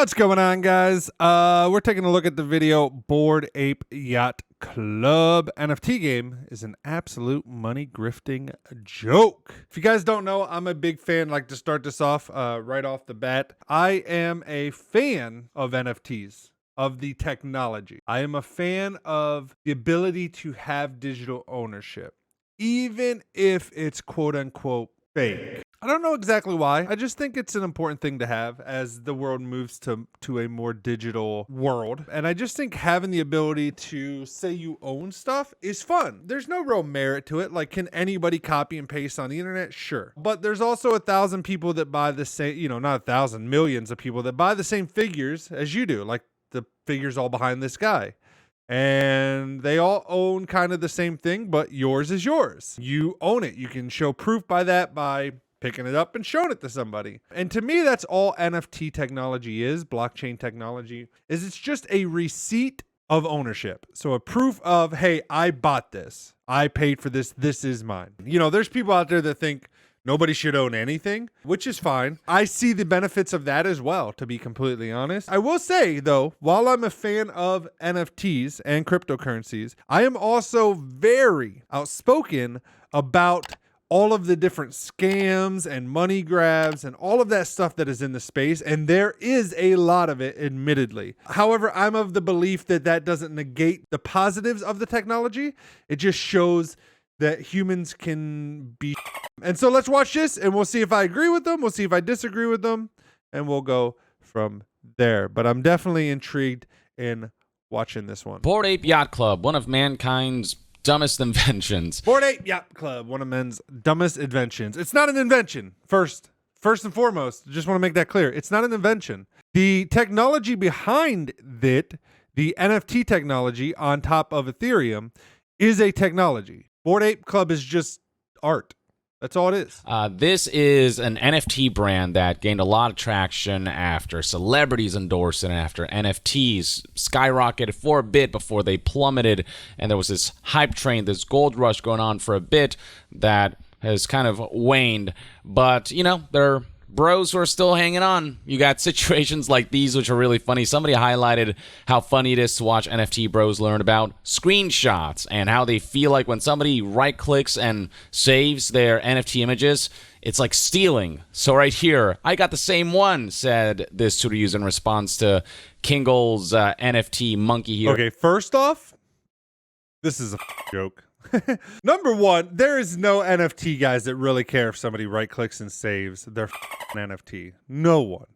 What's going on, guys? We're taking a look at the video Bored Ape Yacht Club. NFT game is an absolute money grifting joke. If you guys don't know, I'm a big fan, like to start this off right off the bat. I am a fan of NFTs, of the technology. I am a fan of the ability to have digital ownership, even if it's quote unquote fake. I don't know exactly why. I just think it's an important thing to have as the world moves to a more digital world. And I just think having the ability to say you own stuff is fun. There's no real merit to it. Like, can anybody copy and paste on the internet? Sure. But there's also 1,000 people that buy the same, not 1,000, millions of people that buy the same figures as you do. Like the figures all behind this guy. And they all own kind of the same thing, but yours is yours. You own it. You can show proof by that by picking it up and showing it to somebody. And to me, that's all NFT technology is, blockchain technology, is it's just a receipt of ownership. So a proof of, hey, I bought this. I paid for this. This is mine. There's people out there that think nobody should own anything, which is fine. I see the benefits of that as well, to be completely honest. I will say, though, while I'm a fan of NFTs and cryptocurrencies, I am also very outspoken about all of the different scams and money grabs and all of that stuff that is in the space. And there is a lot of it, admittedly. However, I'm of the belief that that doesn't negate the positives of the technology. It just shows that humans can be. And so let's watch this and we'll see if I agree with them. We'll see if I disagree with them, and we'll go from there. But I'm definitely intrigued in watching this one. Bored Ape Yacht Club, one of mankind's dumbest inventions. Bored Ape Yacht Club, one of men's dumbest inventions. It's not an invention. First and foremost, just want to make that clear. It's not an invention. The technology behind it, the NFT technology on top of Ethereum, is a technology. Bored Ape Club is just art. That's all it is. This is an NFT brand that gained a lot of traction after celebrities endorsed it, and after NFTs skyrocketed for a bit before they plummeted. And there was this hype train, this gold rush going on for a bit that has kind of waned. But, they're bros who are still hanging on. You got situations like these, which are really funny. Somebody highlighted how funny it is to watch NFT bros learn about screenshots and how they feel like when somebody right-clicks and saves their NFT images, it's like stealing. So right here, I got the same one, said this Twitter user in response to Kingle's NFT monkey here. Okay, first off, this is a joke. Number one, there is no NFT guys that really care if somebody right clicks and saves their NFT. No one.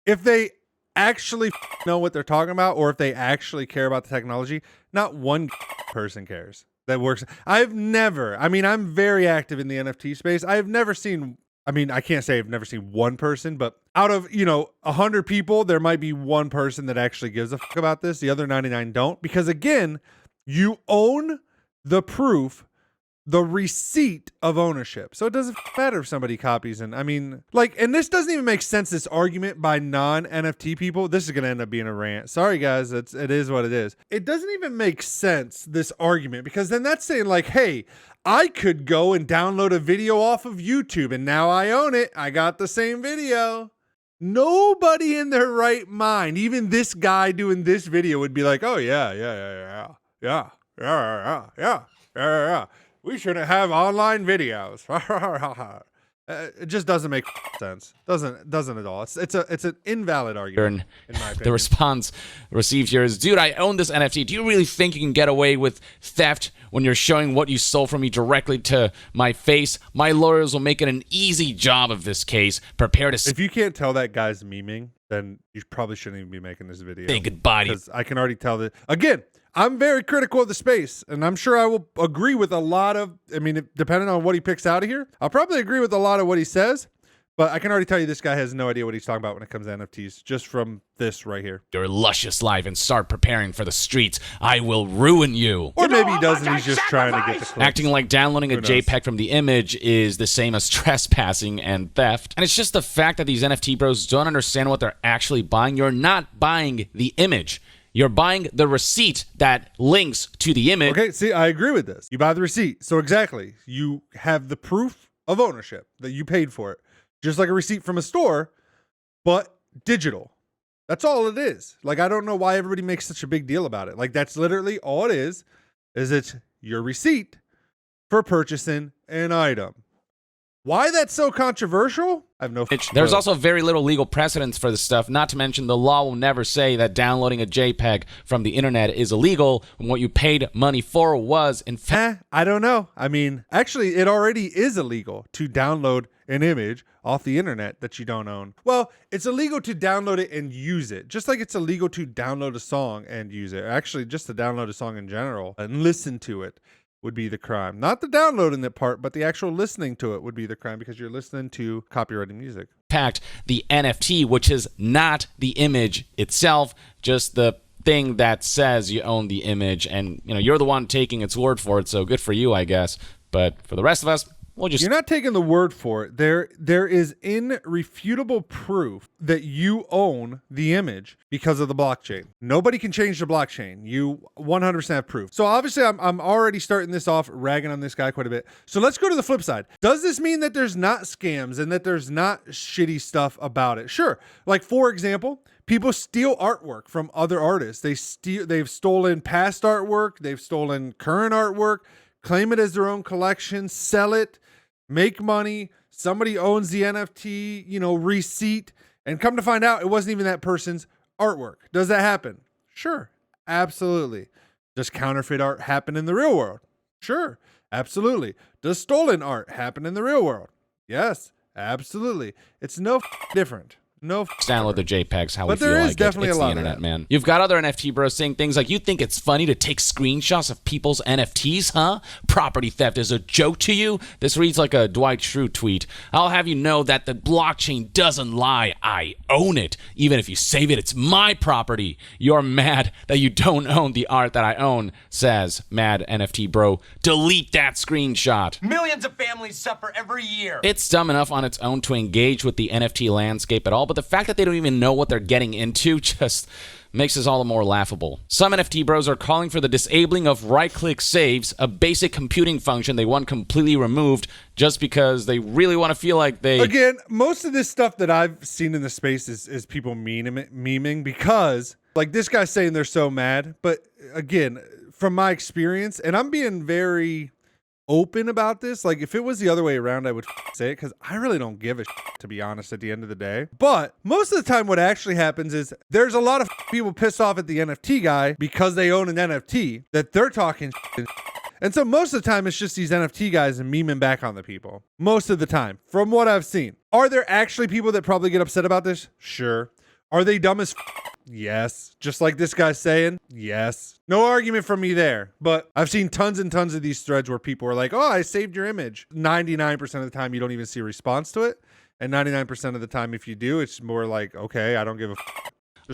If they actually know what they're talking about, or if they actually care about the technology, not one person cares that works. I'm very active in the NFT space. I have never seen, I can't say I've never seen one person, but out of, 100 people, there might be one person that actually gives a fuck about this. The other 99 don't, because again, you own the proof, the receipt of ownership. So it doesn't matter if somebody copies. And and this doesn't even make sense, this argument by non-NFT people. This is going to end up being a rant. Sorry, guys. It is what it is. It doesn't even make sense, this argument, because then that's saying like, hey, I could go and download a video off of YouTube and now I own it. I got the same video. Nobody in their right mind, even this guy doing this video, would be like, oh yeah. We shouldn't have online videos. It just doesn't make sense. Doesn't at all. It's an invalid argument, in my opinion. The response received here is, dude, I own this NFT. Do you really think you can get away with theft when you're showing what you stole from me directly to my face? My lawyers will make it an easy job of this case. Prepare to... If you can't tell that guy's memeing, then you probably shouldn't even be making this video. Say goodbye to you. Because I can already tell that, again, I'm very critical of the space, and I'm sure I will agree with a lot of, depending on what he picks out of here, I'll probably agree with a lot of what he says, but I can already tell you this guy has no idea what he's talking about when it comes to NFTs, just from this right here. Your luscious life and start preparing for the streets. I will ruin you. Or maybe he doesn't, he's just trying to get the clicks. Acting like downloading a JPEG from the image is the same as trespassing and theft. And it's just the fact that these NFT bros don't understand what they're actually buying. You're not buying the image. You're buying the receipt that links to the image. Okay, see, I agree with this. You buy the receipt. So exactly, you have the proof of ownership that you paid for it. Just like a receipt from a store, but digital. That's all it is. Like, I don't know why everybody makes such a big deal about it. Like, that's literally all it is it's your receipt for purchasing an item. Why that's so controversial? I have no There's also very little legal precedence for this stuff, not to mention the law will never say that downloading a JPEG from the internet is illegal when what you paid money for was, in fact... I don't know. I mean, actually, it already is illegal to download an image off the internet that you don't own. Well, it's illegal to download it and use it, just like it's illegal to download a song and use it. Actually, just to download a song in general and listen to it would be the crime. Not the downloading that part, but the actual listening to it would be the crime because you're listening to copyrighted music. Impact the NFT, which is not the image itself, just the thing that says you own the image, and you're the one taking its word for it, so good for you, I guess. But for the rest of us, you're not taking the word for it. There is irrefutable proof that you own the image because of the blockchain. Nobody can change the blockchain. You 100% have proof. So obviously I'm already starting this off ragging on this guy quite a bit. So let's go to the flip side. Does this mean that there's not scams and that there's not shitty stuff about it? Sure. Like, for example, people steal artwork from other artists. They've stolen past artwork. They've stolen current artwork, claim it as their own collection, sell it, make money. Somebody owns the NFT, receipt, and come to find out it wasn't even that person's artwork. Does that happen? Sure. Absolutely. Does counterfeit art happen in the real world? Sure. Absolutely. Does stolen art happen in the real world? Yes. Absolutely. It's no different. No. Download the JPEGs how we feel there is like definitely it's a lot the of internet, that. man. You've got other NFT bros saying things like, you think it's funny to take screenshots of people's NFTs, huh? Property theft is a joke to you? This reads like a Dwight Schrute tweet. I'll have you know that the blockchain doesn't lie. I own it. Even if you save it, it's my property. You're mad that you don't own the art that I own, says Mad NFT Bro. Delete that screenshot. Millions of families suffer every year. It's dumb enough on its own to engage with the NFT landscape at all, but the fact that they don't even know what they're getting into just makes this all the more laughable. Some NFT bros are calling for the disabling of right-click saves, a basic computing function they want completely removed just because they really want to feel like they... Again, most of this stuff that I've seen in the space is people memeing because, like, this guy's saying they're so mad, but again, from my experience, and I'm being very open about this. Like, if it was the other way around, I would say it because I really don't give a to be honest, at the end of the day. But most of the time what actually happens is there's a lot of people pissed off at the NFT guy because they own an NFT that they're talking and so most of the time it's just these NFT guys and memeing back on the people. Most of the time, from what I've seen. Are there actually people that probably get upset about this? Sure. Are they dumb as Yes. Just like this guy's saying? Yes. No argument from me there. But I've seen tons and tons of these threads where people are like, oh, I saved your image. 99% of the time, you don't even see a response to it. And 99% of the time, if you do, it's more like, okay, I don't give a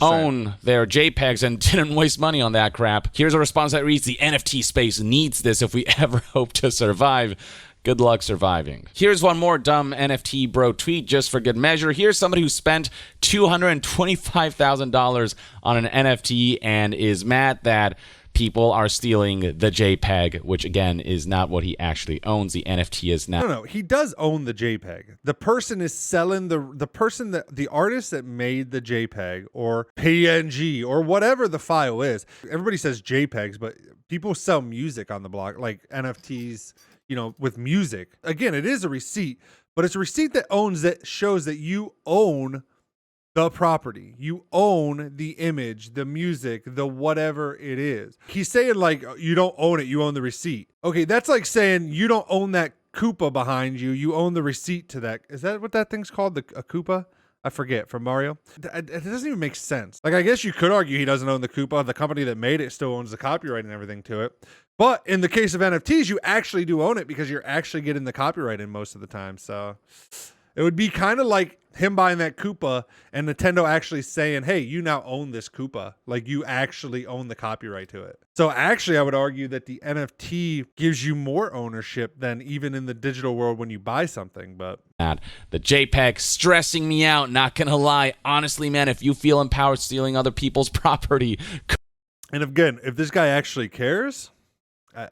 own their JPEGs and didn't waste money on that crap. Here's a response that reads, the NFT space needs this if we ever hope to survive. Good luck surviving. Here's one more dumb NFT bro tweet just for good measure. Here's somebody who spent $225,000 on an NFT and is mad that people are stealing the JPEG, which again is not what he actually owns. The NFT is not. No, he does own the JPEG. The person is selling the artist that made the JPEG or PNG or whatever the file is. Everybody says JPEGs, but people sell music on the block, like NFTs, with music. Again, it is a receipt, but it's a receipt that shows that you own the property. You own the image, the music, the whatever it is. He's saying like, you don't own it, you own the receipt. Okay, that's like saying you don't own that Koopa behind you, you own the receipt to that. Is that what that thing's called? A Koopa? I forget, from Mario. It doesn't even make sense. Like, I guess you could argue he doesn't own the Koopa. The company that made it still owns the copyright and everything to it. But in the case of NFTs, you actually do own it because you're actually getting the copyright in most of the time. So it would be kind of like him buying that Koopa and Nintendo actually saying, hey, you now own this Koopa. Like, you actually own the copyright to it. So actually, I would argue that the NFT gives you more ownership than even in the digital world when you buy something. But the JPEG stressing me out, not gonna lie. Honestly, man, if you feel empowered stealing other people's property. And again, if this guy actually cares, I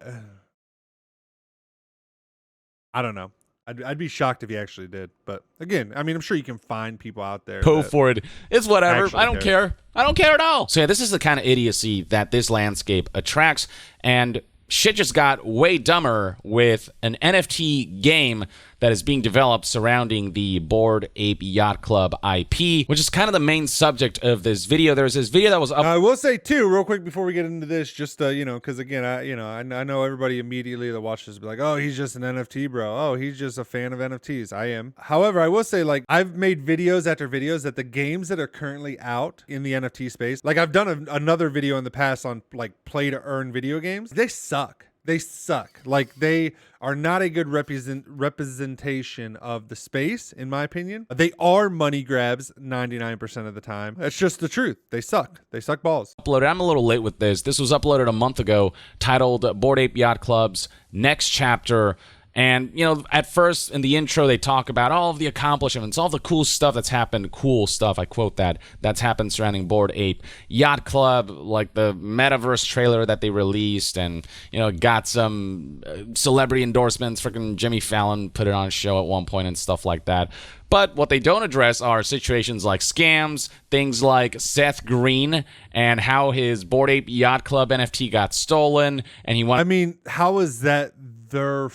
don't know. I'd be shocked if he actually did. But again, I mean, I'm sure you can find people out there. Go for it. It's whatever. actually I don't care. I don't care at all. So yeah, this is the kind of idiocy that this landscape attracts, and shit just got way dumber with an NFT game that is being developed surrounding the Bored Ape Yacht Club IP, which is kind of the main subject of this video. There's this video that was up. I will say too, real quick before we get into this, just because again, I know everybody immediately that watches be like, oh, he's just an NFT bro. Oh, he's just a fan of NFTs. I am. However, I will say, like, I've made videos after videos that the games that are currently out in the NFT space, like I've done another video in the past on like play to earn video games. They suck. They suck. Like, they are not a good representation of the space, in my opinion. They are money grabs 99% of the time. That's just the truth. They suck. They suck balls. Uploaded. I'm a little late with this. This was uploaded a month ago, titled Bored Ape Yacht Club's Next Chapter. And, you know, at first in the intro, they talk about all of the accomplishments, all the cool stuff that's happened, cool stuff, I quote that's happened surrounding Bored Ape Yacht Club, like the metaverse trailer that they released, and, you know, got some celebrity endorsements. Freaking Jimmy Fallon put it on a show at one point and stuff like that. But what they don't address are situations like scams, things like Seth Green and how his Bored Ape Yacht Club NFT got stolen, and he wanted... I mean, how is that their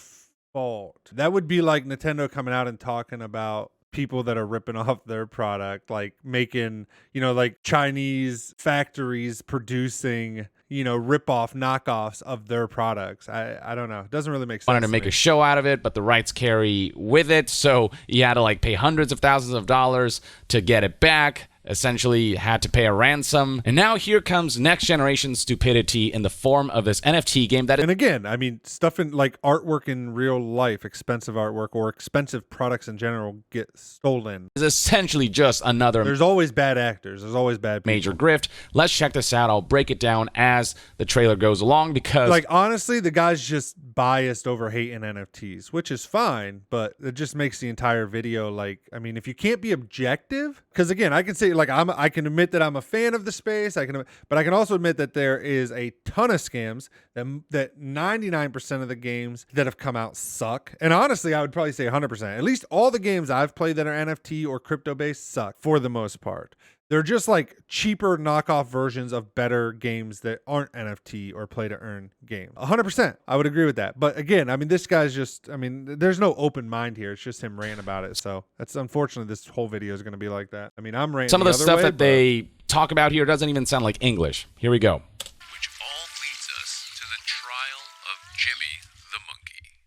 fault? That would be like Nintendo coming out and talking about people that are ripping off their product, like making, like Chinese factories producing, rip-off knockoffs of their products. I don't know. It doesn't really make sense. Wanted to make a show out of it, but the rights carry with it, so you had to like pay hundreds of thousands of dollars to get it back. Essentially had to pay a ransom. And now here comes next generation stupidity in the form of this NFT game that... And again, I mean, stuff in like artwork in real life, expensive artwork or expensive products in general get stolen. Is essentially just another... There's always bad actors. There's always bad people. Major grift. Let's check this out. I'll break it down as the trailer goes along because... Like, honestly, the guy's just biased over hating NFTs, which is fine, but it just makes the entire video like, I mean, if you can't be objective, because again, I can say like I can admit that I'm a fan of the space. But I can also admit that there is a ton of scams that 99% of the games that have come out suck. And honestly, I would probably say 100%. At least all the games I've played that are NFT or crypto based suck for the most part. They're just like cheaper knockoff versions of better games that aren't NFT or play to earn games. 100%. I would agree with that. But again, I mean, this guy's just, I mean, there's no open mind here. It's just him ranting about it. So that's unfortunately this whole video is going to be like that. I mean, I'm ranting. Some of the stuff that they talk about here doesn't even sound like English. Here we go. Which all leads us to the trial of Jimmy the monkey.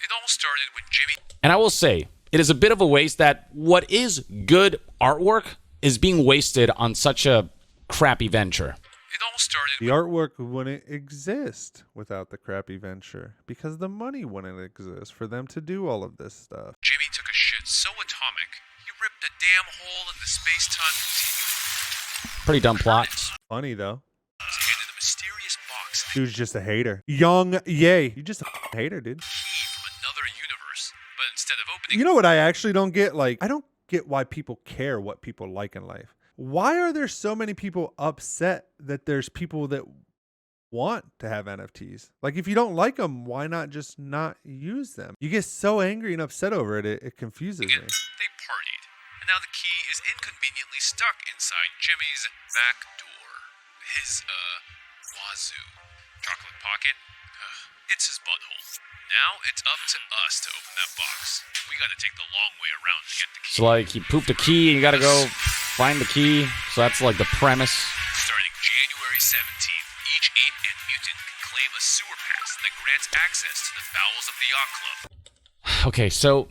It all started when Jimmy... And I will say, it is a bit of a waste that what is good artwork is being wasted on such a crappy venture. It all started the artwork wouldn't exist without the crappy venture because the money wouldn't exist for them to do all of this stuff. Jimmy took a shit so atomic, he ripped a damn hole in the space-time continuum. Pretty dumb plot. Funny, though. Handed a mysterious box. Dude's just a hater. Young Ye. You just a hater, dude. Key from another universe. But instead of opening... You know what I actually don't get? Like, I don't get why people care what people like in life. Why are there so many people upset that there's people that want to have NFTs? Like, if you don't like them, why not just not use them? You get so angry and upset over it, it confuses me. They partied, and now the key is inconveniently stuck inside Jimmy's back door. His, wazoo. Chocolate pocket? It's his butthole. Now it's up to us to open that box. We gotta take the long way around to get the key. So, like, he pooped a key and you gotta go find the key. So that's, like, the premise. Starting January 17th, each ape and mutant can claim a sewer pass that grants access to the bowels of the yacht club. Okay, so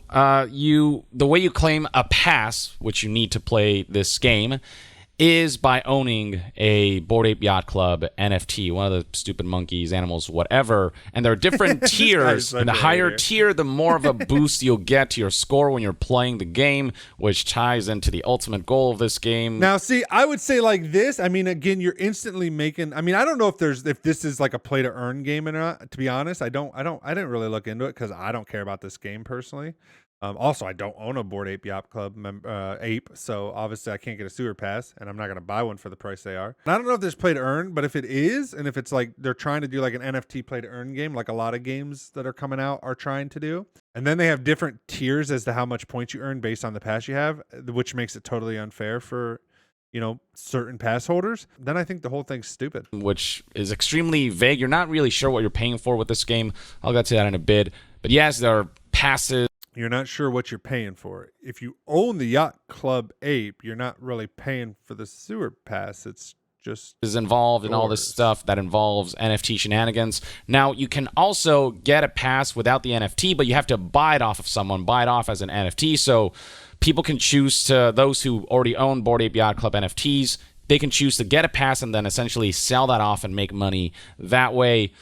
the way you claim a pass, which you need to play this game, is by owning a Bored Ape Yacht Club NFT, one of the stupid monkeys, animals, whatever. And there are different tiers. And the higher tier, the more of a boost you'll get to your score when you're playing the game, which ties into the ultimate goal of this game. Now, see, I would say like this. I mean, again, you're instantly making. I mean, I don't know if this is like a play to earn game or not. To be honest, I didn't really look into it because I don't care about this game personally. Also, I don't own a Bored Ape Yacht Club ape, so obviously I can't get a sewer pass, and I'm not going to buy one for the price they are. And I don't know if there's play to earn, but if it is, and if it's like they're trying to do like an NFT play to earn game, like a lot of games that are coming out are trying to do, And then they have different tiers as to how much points you earn based on the pass you have, which makes it totally unfair for, certain pass holders. Then I think the whole thing's stupid. Which is extremely vague. You're not really sure what you're paying for with this game. I'll get to that in a bit. But yes, there are passes. You're not sure what you're paying for. If you own the Yacht Club Ape, you're not really paying for the sewer pass. It's just is involved in all this stuff that involves NFT shenanigans. Now, you can also get a pass without the NFT, but you have to buy it off of someone, buy it off as an NFT. So people can choose to, those who already own Bored Ape Yacht Club NFTs, they can choose to get a pass and then essentially sell that off and make money that way.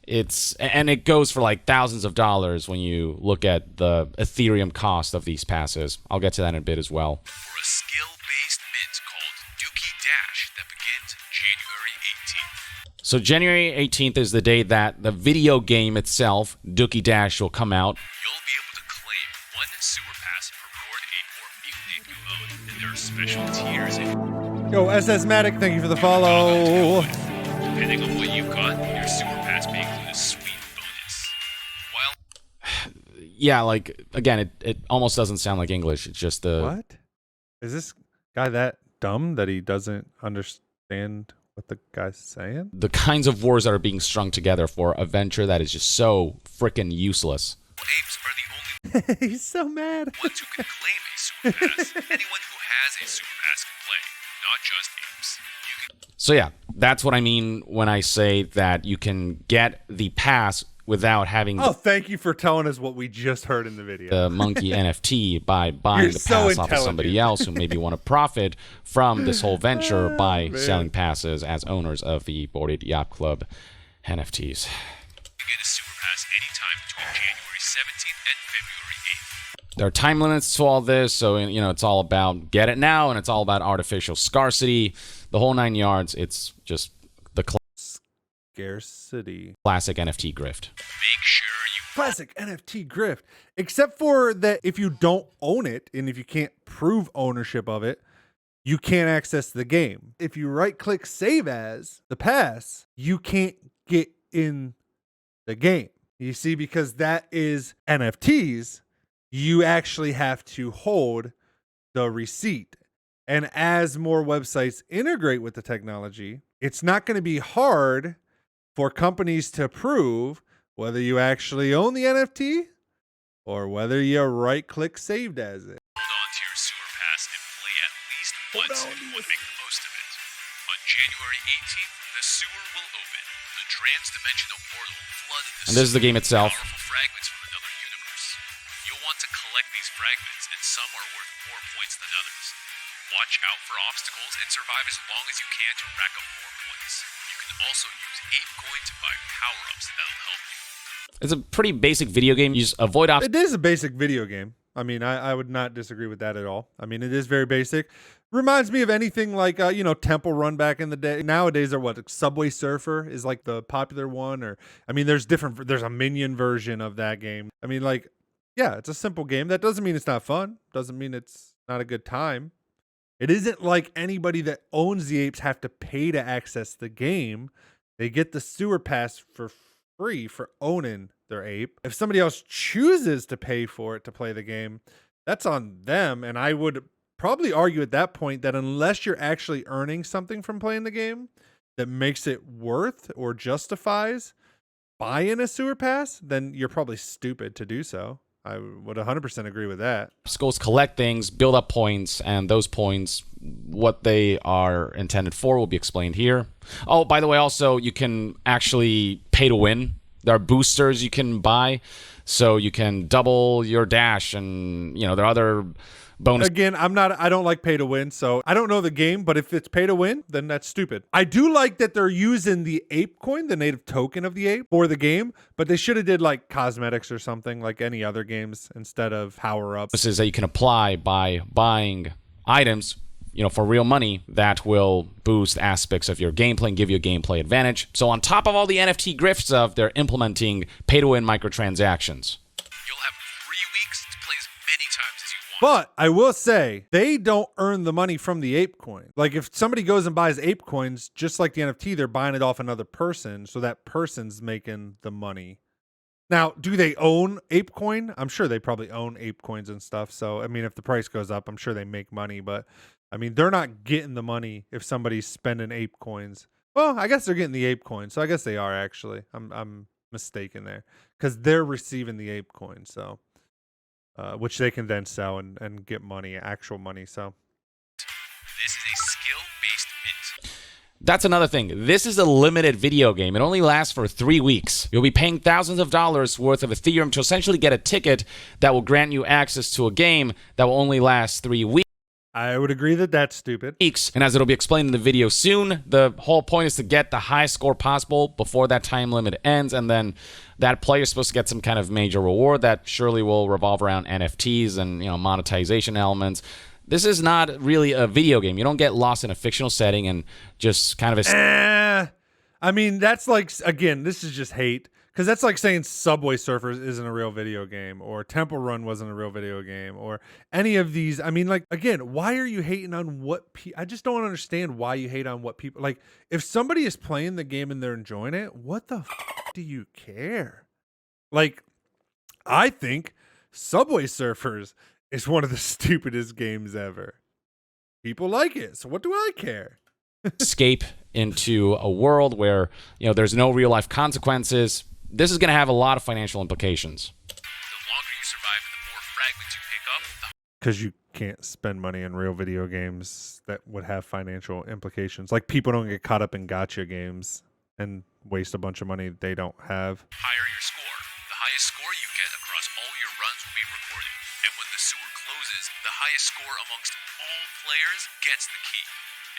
It goes for like thousands of dollars when you look at the Ethereum cost of these passes. I'll get to that in a bit as well. For a skill-based mint called Dookie Dash that begins January 18th. So January 18th is the day that the video game itself, Dookie Dash, will come out. You'll be able to claim one sewer pass per board ape or mutant ape you own, and there are special tiers. Yo, SS Matic, thank you for the follow. Depending on what you've got, your sewer pass may include a sweet bonus. While Yeah, like, again, it almost doesn't sound like English. It's just What? Is this guy that dumb that he doesn't understand what the guy's saying? the kinds of words that are being strung together for a venture that is just so freaking useless. apes are the only He's so mad. ones who can claim a sewer pass. Anyone who has a sewer pass can play, not just apes. You can So yeah, that's what I mean when I say that you can get the pass without having Oh, thank you for telling us what we just heard in the video. the monkey NFT by buying You're the so pass off of somebody intelligent. else who maybe want to profit from this whole venture by man. selling passes as owners of the Bored Ape Yacht Club NFTs. get a sewer pass anytime between January 17th and February 8th. There are time limits to all this, so it's all about get it now, and it's all about artificial scarcity, the whole 9 yards. It's just the Scarcity. classic NFT grift. Make sure you Classic NFT grift. Except for that if you don't own it and if you can't prove ownership of it, you can't access the game. If you right click save as the pass, you can't get in the game. You see, because that is NFTs, you actually have to hold the receipt. And as more websites integrate with the technology, it's not going to be hard for companies to prove whether you actually own the NFT or whether you right click saved as it. hold on to your sewer pass and play at least once if you want to make the most of it. On January 18th, the sewer will open. The trans-dimensional portal flooded the And this is the sewer game with itself. powerful fragments from another universe. You'll want to collect these fragments, and some are worth more points than others. Watch out for obstacles and survive as long as you can to rack up more points. You can also use Ape Coin to buy power-ups that'll help you. It's a pretty basic video game. You just avoid It is a basic video game. I mean, I would not disagree with that at all. I mean, it is very basic. Reminds me of anything like, Temple Run back in the day. Nowadays, are what? Subway Surfer is like the popular one. Or, I mean, there's a Minion version of that game. I mean, like, yeah, it's a simple game. That doesn't mean it's not fun. Doesn't mean it's not a good time. It isn't like anybody that owns the apes have to pay to access the game. They get the sewer pass for free for owning their ape. If somebody else chooses to pay for it to play the game, that's on them. And I would probably argue at that point that unless you're actually earning something from playing the game that makes it worth or justifies buying a sewer pass, then you're probably stupid to do so. I would 100% agree with that. obstacles, collect things, build up points, and those points, what they are intended for, will be explained here. Oh, by the way, also, you can actually pay to win. There are boosters you can buy, so you can double your dash, and there are other bonus. Again, I don't like pay to win, so I don't know the game, but if it's pay to win, then that's stupid. I do like that they're using the ape coin, the native token of the ape, for the game, but they should have did like cosmetics or something like any other games instead of power-ups. Bonuses that you can apply by buying items, for real money that will boost aspects of your gameplay and give you a gameplay advantage. So on top of all the NFT grift stuff, they're implementing pay-to-win microtransactions. You'll have 3 weeks to play as many times as you want. But I will say, they don't earn the money from the ape coin. Like if somebody goes and buys ape coins, just like the NFT, they're buying it off another person, so that person's making the money Now, do they own ApeCoin? I'm sure they probably own ApeCoins and stuff. So, I mean, if the price goes up, I'm sure they make money. But, I mean, they're not getting the money if somebody's spending ApeCoins. Well, I guess they're getting the ApeCoin. So, I guess they are actually. I'm mistaken there. Because they're receiving the ApeCoin. So, which they can then sell and get money, actual money. So, This is a skill-based mint. That's another thing. This is a limited video game. It only lasts for 3 weeks. You'll be paying thousands of dollars worth of Ethereum to essentially get a ticket that will grant you access to a game that will only last 3 weeks. I would agree that that's stupid. And as it'll be explained in the video soon, the whole point is to get the highest score possible before that time limit ends, and then that player is supposed to get some kind of major reward that surely will revolve around NFTs and monetization elements. This is not really a video game. You don't get lost in a fictional setting and just kind of I mean, that's like, again, this is just hate. Because that's like saying Subway Surfers isn't a real video game, or Temple Run wasn't a real video game, or any of these. I mean, like, again, why are you hating on what I just don't understand why you hate on what people like. If somebody is playing the game and they're enjoying it, what the do you care? Like, I think Subway Surfers is one of the stupidest games ever. People like it, so what do I care? escape into a world where there's no real life consequences. This is going to have a lot of financial implications. The longer you survive and the more fragments you pick up, the Because you can't spend money in real video games that would have financial implications. Like, people don't get caught up in gacha games and waste a bunch of money they don't have. higher your score. The highest score you get across all your runs will be recorded. And when the sewer closes, the highest score amongst all players gets the key.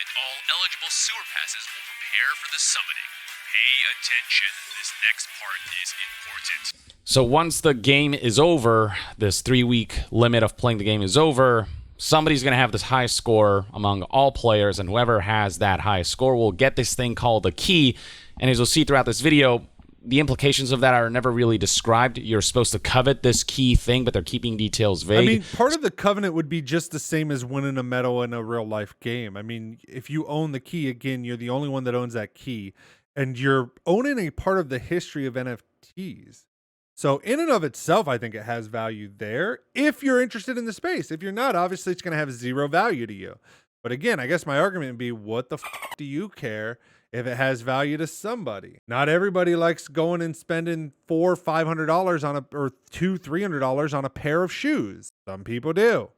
And all eligible sewer passes will prepare for the summoning. Pay attention, this next part is important. So once the game is over, this 3-week limit of playing the game is over, somebody's going to have this highest score among all players, and whoever has that highest score will get this thing called a key. And as you'll see throughout this video, the implications of that are never really described. You're supposed to covet this key thing, but they're keeping details vague. I mean, part of the covenant would be just the same as winning a medal in a real life game. I mean, if you own the key, again, you're the only one that owns that key, and you're owning a part of the history of NFTs. So in and of itself, I think it has value there if you're interested in the space. If you're not, obviously it's going to have zero value to you. But again, I guess my argument would be, what the do you care if it has value to somebody? Not everybody likes going and spending $400 or $500 on or $200-$300 on a pair of shoes. Some people do.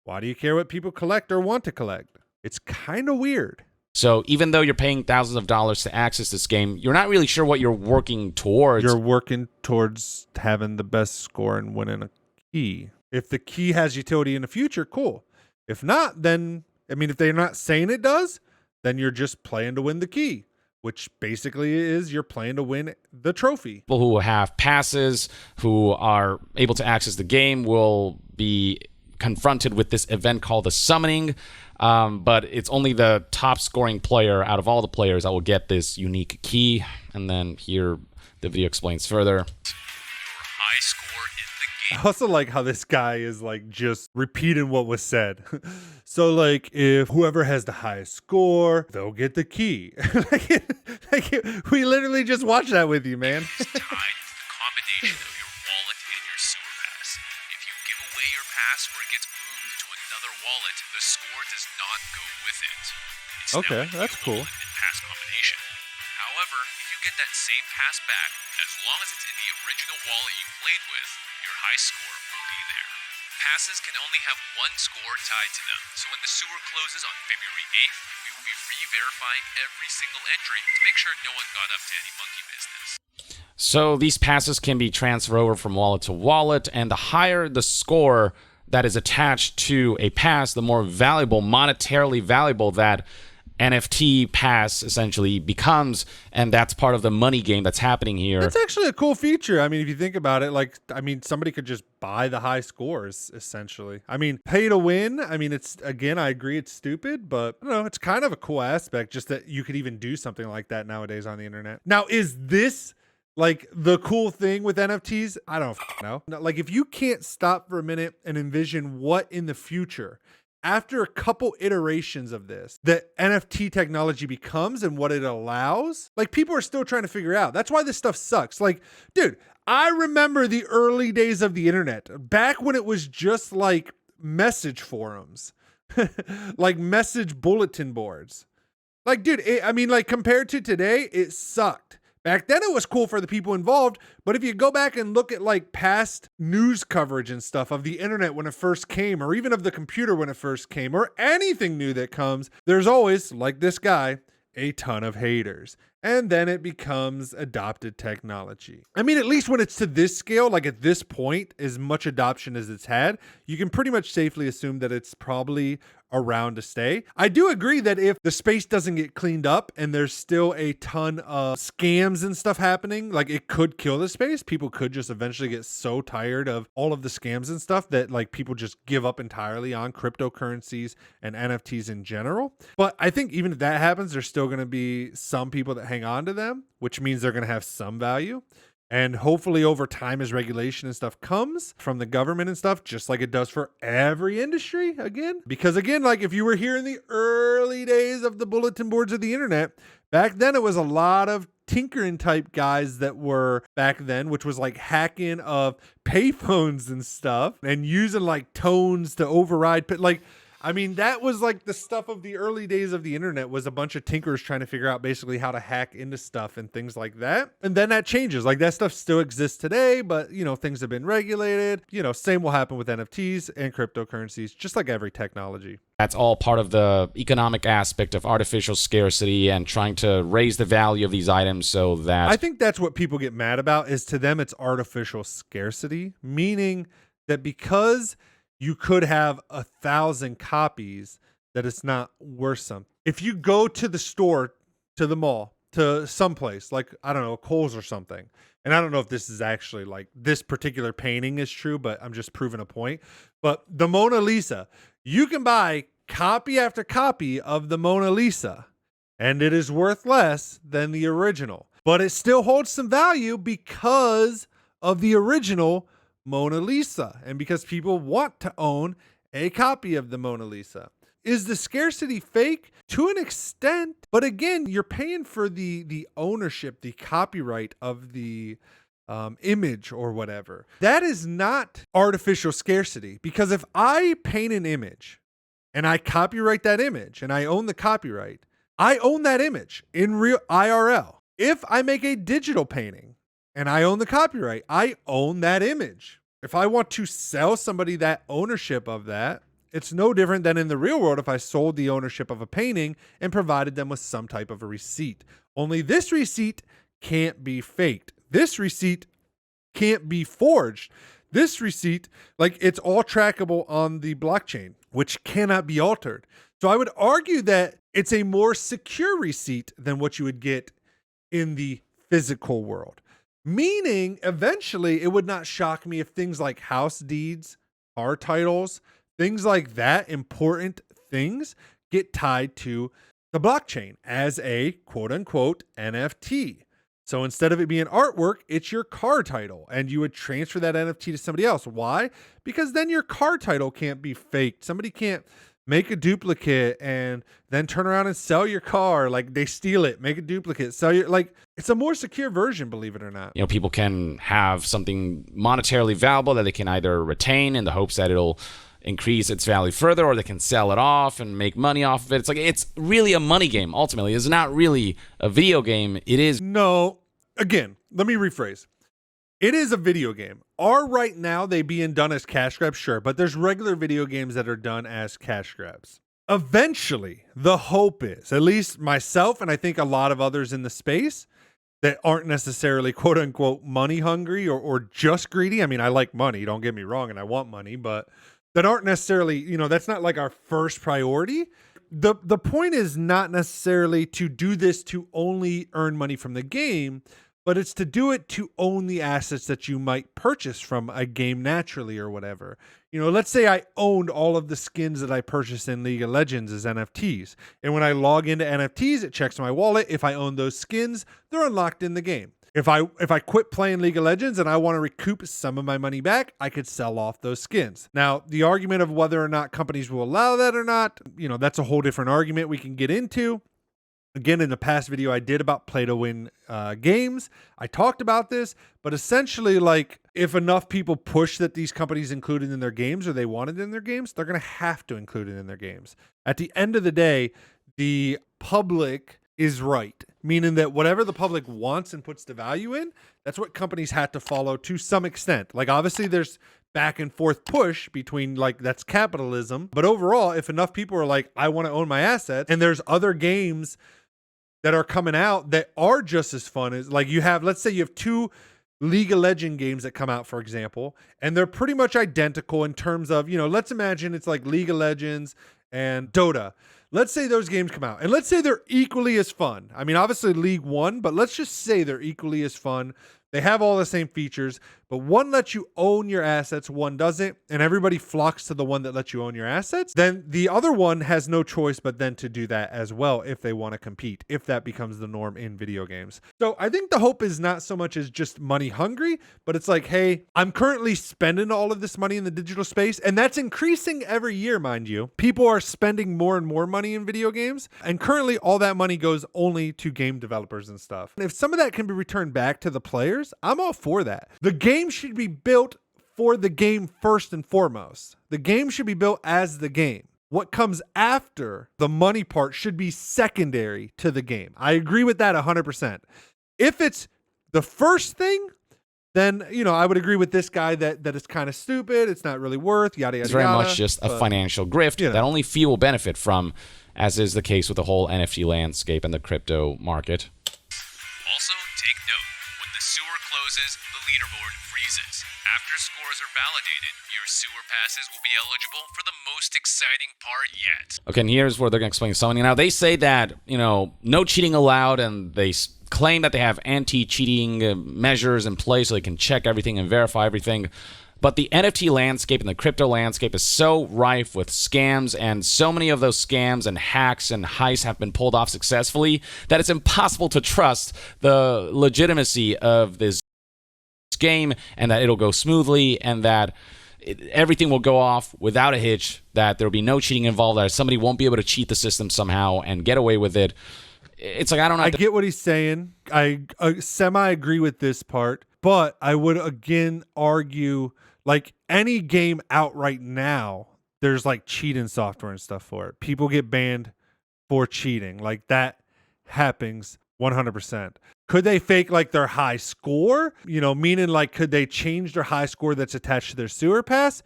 Why do you care what people collect or want to collect? It's kind of weird. So even though you're paying thousands of dollars to access this game, you're not really sure what you're working towards. You're working towards having the best score and winning a key. If the key has utility in the future, cool. If not, then, I mean, if they're not saying it does, then you're just playing to win the key, which basically is you're playing to win the trophy. People who have passes, who are able to access the game, will be confronted with this event called the summoning. But it's only the top scoring player out of all the players that will get this unique key. And then here the video explains further. Your high score in the game. I also like how this guy is like just repeating what was said. So like, if whoever has the highest score, they'll get the key. We literally just watched that with you, man. Tied to the combination of your wallet and your sewer pass. If you give away your pass or it gets moved to another wallet, the score does not go with it. It's Okay, now a that's new cool. wallet and pass combination. However, if you get that same pass back, as long as it's in the original wallet you played with, your high score will be there. Passes can only have one score tied to them, so when the sewer closes on February 8th, we will be re-verifying every single entry to make sure no one got up to any monkey business. So these passes can be transferred over from wallet to wallet, and the higher the score that is attached to a pass, the more valuable, monetarily valuable that NFT pass essentially becomes, and that's part of the money game that's happening here. That's actually a cool feature. I mean, if you think about it, like, I mean, somebody could just buy the high scores, essentially. I mean, pay to win. I mean, it's, again, I agree it's stupid, but I don't know, it's kind of a cool aspect just that you could even do something like that nowadays on the internet. Now, is this like the cool thing with NFTs? I don't know. Like, if you can't stop for a minute and envision what in the future after a couple iterations of this, the NFT technology becomes and what it allows, like people are still trying to figure out. That's why this stuff sucks. Like, dude, I remember the early days of the internet, back when it was just like message forums, like message bulletin boards. Like, dude, I mean, like compared to today, it sucked. Back then it was cool for the people involved, but if you go back and look at like past news coverage and stuff of the internet when it first came, or even of the computer when it first came, or anything new that comes, there's always, like this guy, a ton of haters. And then it becomes adopted technology. I mean, at least when it's to this scale, like at this point, as much adoption as it's had, you can pretty much safely assume that it's probably around to stay. I do agree that if the space doesn't get cleaned up and there's still a ton of scams and stuff happening, like it could kill the space. People could just eventually get so tired of all of the scams and stuff that like people just give up entirely on cryptocurrencies and NFTs in general. But I think even if that happens, there's still going to be some people that hang on to them, which means they're going to have some value. And hopefully over time, as regulation and stuff comes from the government and stuff, just like it does for every industry again. Because again, like if you were here in the early days of the bulletin boards of the internet, back then it was a lot of tinkering type guys that were back then, which was like hacking of payphones and stuff and using like tones to override. Like, I mean, that was like the stuff of the early days of the internet, was a bunch of tinkerers trying to figure out basically how to hack into stuff and things like that. And then that changes. Like that stuff still exists today, but you know, things have been regulated. You know, same will happen with NFTs and cryptocurrencies, just like every technology. That's all part of the economic aspect of artificial scarcity and trying to raise the value of these items so that... I think that's what people get mad about, is to them it's artificial scarcity, meaning that because you could have 1,000 copies, that it's not worth something. If you go to the store, to the mall, to someplace like, I don't know, Kohl's or something, and I don't know if this is actually like this particular painting is true, but I'm just proving a point. But the Mona Lisa, you can buy copy after copy of the Mona Lisa, and it is worth less than the original, but it still holds some value because of the original Mona Lisa, and because people want to own a copy of the Mona Lisa. Is the scarcity fake? To an extent, but again, you're paying for the ownership, the copyright of the image or whatever. That is not artificial scarcity, because if I paint an image and I copyright that image and I own the copyright, I own that image in real IRL. If I make a digital painting and I own the copyright, I own that image. If I want to sell somebody that ownership of that, it's no different than in the real world if I sold the ownership of a painting and provided them with some type of a receipt. Only this receipt can't be faked. This receipt can't be forged. This receipt, like, it's all trackable on the blockchain, which cannot be altered. So I would argue that it's a more secure receipt than what you would get in the physical world. Meaning, eventually, it would not shock me if things like house deeds, car titles, things like that, important things, get tied to the blockchain as a quote-unquote NFT. So instead of it being artwork, it's your car title, and you would transfer that NFT to somebody else. Why? Because then your car title can't be faked. Somebody can't make a duplicate and then turn around and sell your car. Like, they steal it, make a duplicate, sell your, like, it's a more secure version, believe it or not. You know, people can have something monetarily valuable that they can either retain in the hopes that it'll increase its value further, or they can sell it off and make money off of it. It's like, it's really a money game. Ultimately, it's not really a video game. It is. No, again, let me rephrase. It is a video game. Are right now they being done as cash grabs? Sure, but there's regular video games that are done as cash grabs. Eventually, the hope is, at least myself and I think a lot of others in the space that aren't necessarily quote unquote money hungry or just greedy. I mean, I like money, don't get me wrong, and I want money, but that aren't necessarily, you know, that's not like our first priority. The point is not necessarily to do this to only earn money from the game, but it's to do it to own the assets that you might purchase from a game naturally or whatever. You know, let's say I owned all of the skins that I purchased in League of Legends as NFTs. And when I log into NFTs, it checks my wallet. If I own those skins, they're unlocked in the game. If I quit playing League of Legends and I want to recoup some of my money back, I could sell off those skins. Now, the argument of whether or not companies will allow that or not, that's a whole different argument we can get into. Again, in the past video I did about play to win games, I talked about this, but essentially, like, if enough people push that these companies include it in their games or they want it in their games, they're going to have to include it in their games. At the end of the day, the public is right, meaning that whatever the public wants and puts the value in, that's what companies had to follow to some extent. Like, obviously, there's back and forth push between, like, that's capitalism. But overall, if enough people are like, I want to own my assets, and there's other games that are coming out that are just as fun as, like, let's say you have 2 League of Legends games that come out, for example, and they're pretty much identical in terms of, let's imagine it's like League of Legends and Dota. Let's say those games come out, and let's say they're equally as fun. I mean, obviously League won, but let's just say they're equally as fun. They have all the same features, but one lets you own your assets, one doesn't, and everybody flocks to the one that lets you own your assets. Then the other one has no choice but then to do that as well if they want to compete, if that becomes the norm in video games. So I think the hope is not so much as just money hungry, but it's like, hey, I'm currently spending all of this money in the digital space, and that's increasing every year, mind you. People are spending more and more money in video games, and currently all that money goes only to game developers and stuff. And if some of that can be returned back to the players, I'm all for that. The game should be built for the game first and foremost. The game should be built as the game. What comes after the money part should be secondary to the game. I agree with that 100%. If it's the first thing, then, I would agree with this guy that it's kind of stupid. It's not really worth, yada, yada, It's very yada, much just a financial grift that only few will benefit from, as is the case with the whole NFT landscape and the crypto market. Also, take note. When the sewer closes, the leaderboard freezes. After scores are validated, your sewer passes will be eligible for the most exciting part yet. Okay, and here's where they're going to explain summoning. Now, they say that, no cheating allowed, and they claim that they have anti-cheating measures in place so they can check everything and verify everything. But the NFT landscape and the crypto landscape is so rife with scams, and so many of those scams and hacks and heists have been pulled off successfully that it's impossible to trust the legitimacy of this game, and that it'll go smoothly, and that everything will go off without a hitch, that there will be no cheating involved, that somebody won't be able to cheat the system somehow and get away with it. It's like, I don't know. I get what he's saying. I semi-agree with this part, but I would again argue, like, any game out right now, there's like cheating software and stuff for it. People get banned for cheating. Like, that happens 100%. Could they fake like their high score? Meaning, like, could they change their high score that's attached to their sewer pass?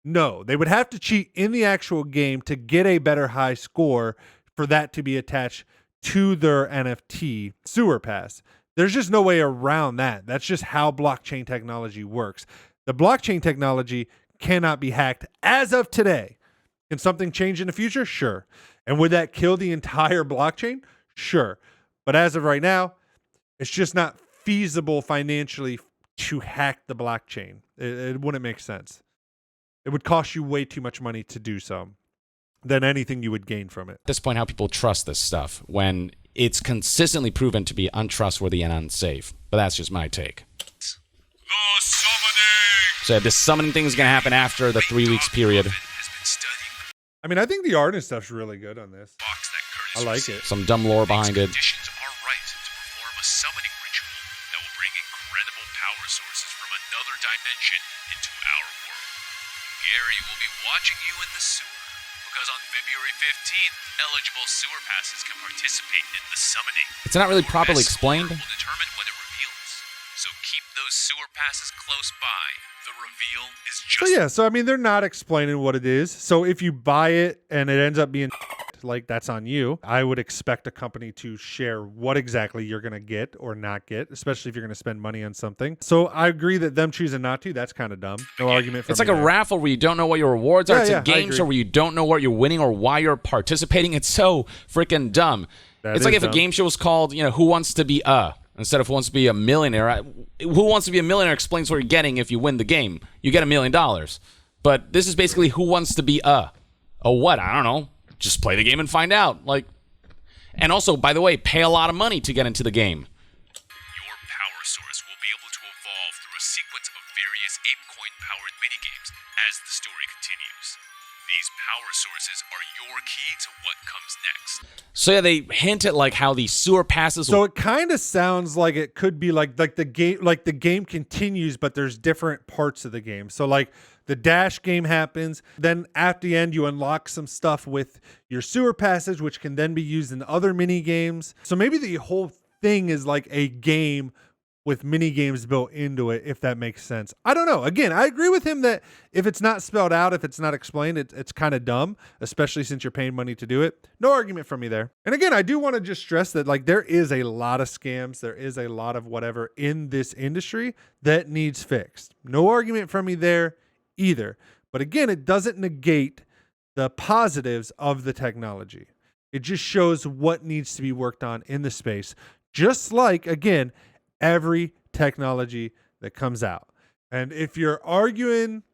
No, they would have to cheat in the actual game to get a better high score for that to be attached to their NFT sewer pass. There's just no way around that. That's just how blockchain technology works. The blockchain technology cannot be hacked as of today. Can something change in the future? Sure. And would that kill the entire blockchain? Sure. But as of right now, it's just not feasible financially to hack the blockchain. It wouldn't make sense. It would cost you way too much money to do so than anything you would gain from it. At this point, how people trust this stuff when it's consistently proven to be untrustworthy and unsafe. But that's just my take. The summoning! So this summoning thing is going to happen after the 3 weeks period. I mean, I think the art and stuff's really good on this. I like it. Some dumb lore behind it. Conditions are right to perform a summoning ritual that will bring incredible power sources from another dimension into our world. Gary will be watching you in the sewer, because on February 15th, eligible sewer passes can participate in the summoning. It's not really Your properly best score explained. will determine what it reveals. So keep those sewer passes close by. The reveal is just... So I mean, they're not explaining what it is. So if you buy it and it ends up being like, that's on you. I would expect a company to share what exactly you're going to get or not get, especially if you're going to spend money on something. So I agree that them choosing not to, that's kind of dumb. No argument for It's like a raffle where you don't know what your rewards are. It's a game show where you don't know what you're winning or why you're participating. It's so freaking dumb. It's like if a game show was called, Who Wants to Be instead of Who Wants to Be a Millionaire. Who Wants to Be a Millionaire explains what you're getting if you win the game. You get $1 million. But this is basically Who Wants to Be a what? I don't know. Just play the game and find out. And also, by the way, pay a lot of money to get into the game. Your power various ApeCoin-powered minigames as the story continues. These power sources are your key to what comes next. So yeah, they hint at like how these sewer passes. So it kind of sounds like it could be like the game continues, but there's different parts of the game. So like the dash game happens, then at the end you unlock some stuff with your sewer passage, which can then be used in other mini games. So maybe the whole thing is like a game with mini games built into it, if that makes sense. I don't know. Again, I agree with him that if it's not spelled out, if it's not explained, it's kind of dumb, especially since you're paying money to do it. No argument from me there. And again, I do want to just stress that like there is a lot of scams, there is a lot of whatever in this industry that needs fixed. No argument from me there either. But again, it doesn't negate the positives of the technology. It just shows what needs to be worked on in the space. Just like, again, every technology that comes out. And if you're arguing,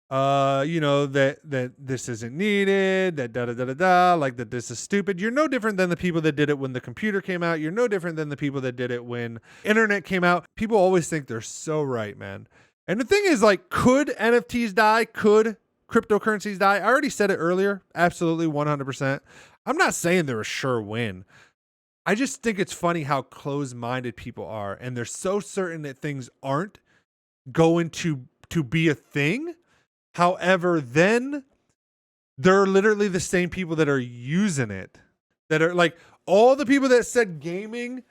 that this isn't needed, that like that this is stupid, you're no different than the people that did it when the computer came out. You're no different than the people that did it when internet came out. People always think they're so right, man. And the thing is, like, could NFTs die? Could cryptocurrencies die? I already said it earlier. Absolutely, 100%. I'm not saying they're a sure win. I just think it's funny how closed-minded people are, and they're so certain that things aren't going to be a thing. However, then they're literally the same people that are using it, that are like all the people that said gaming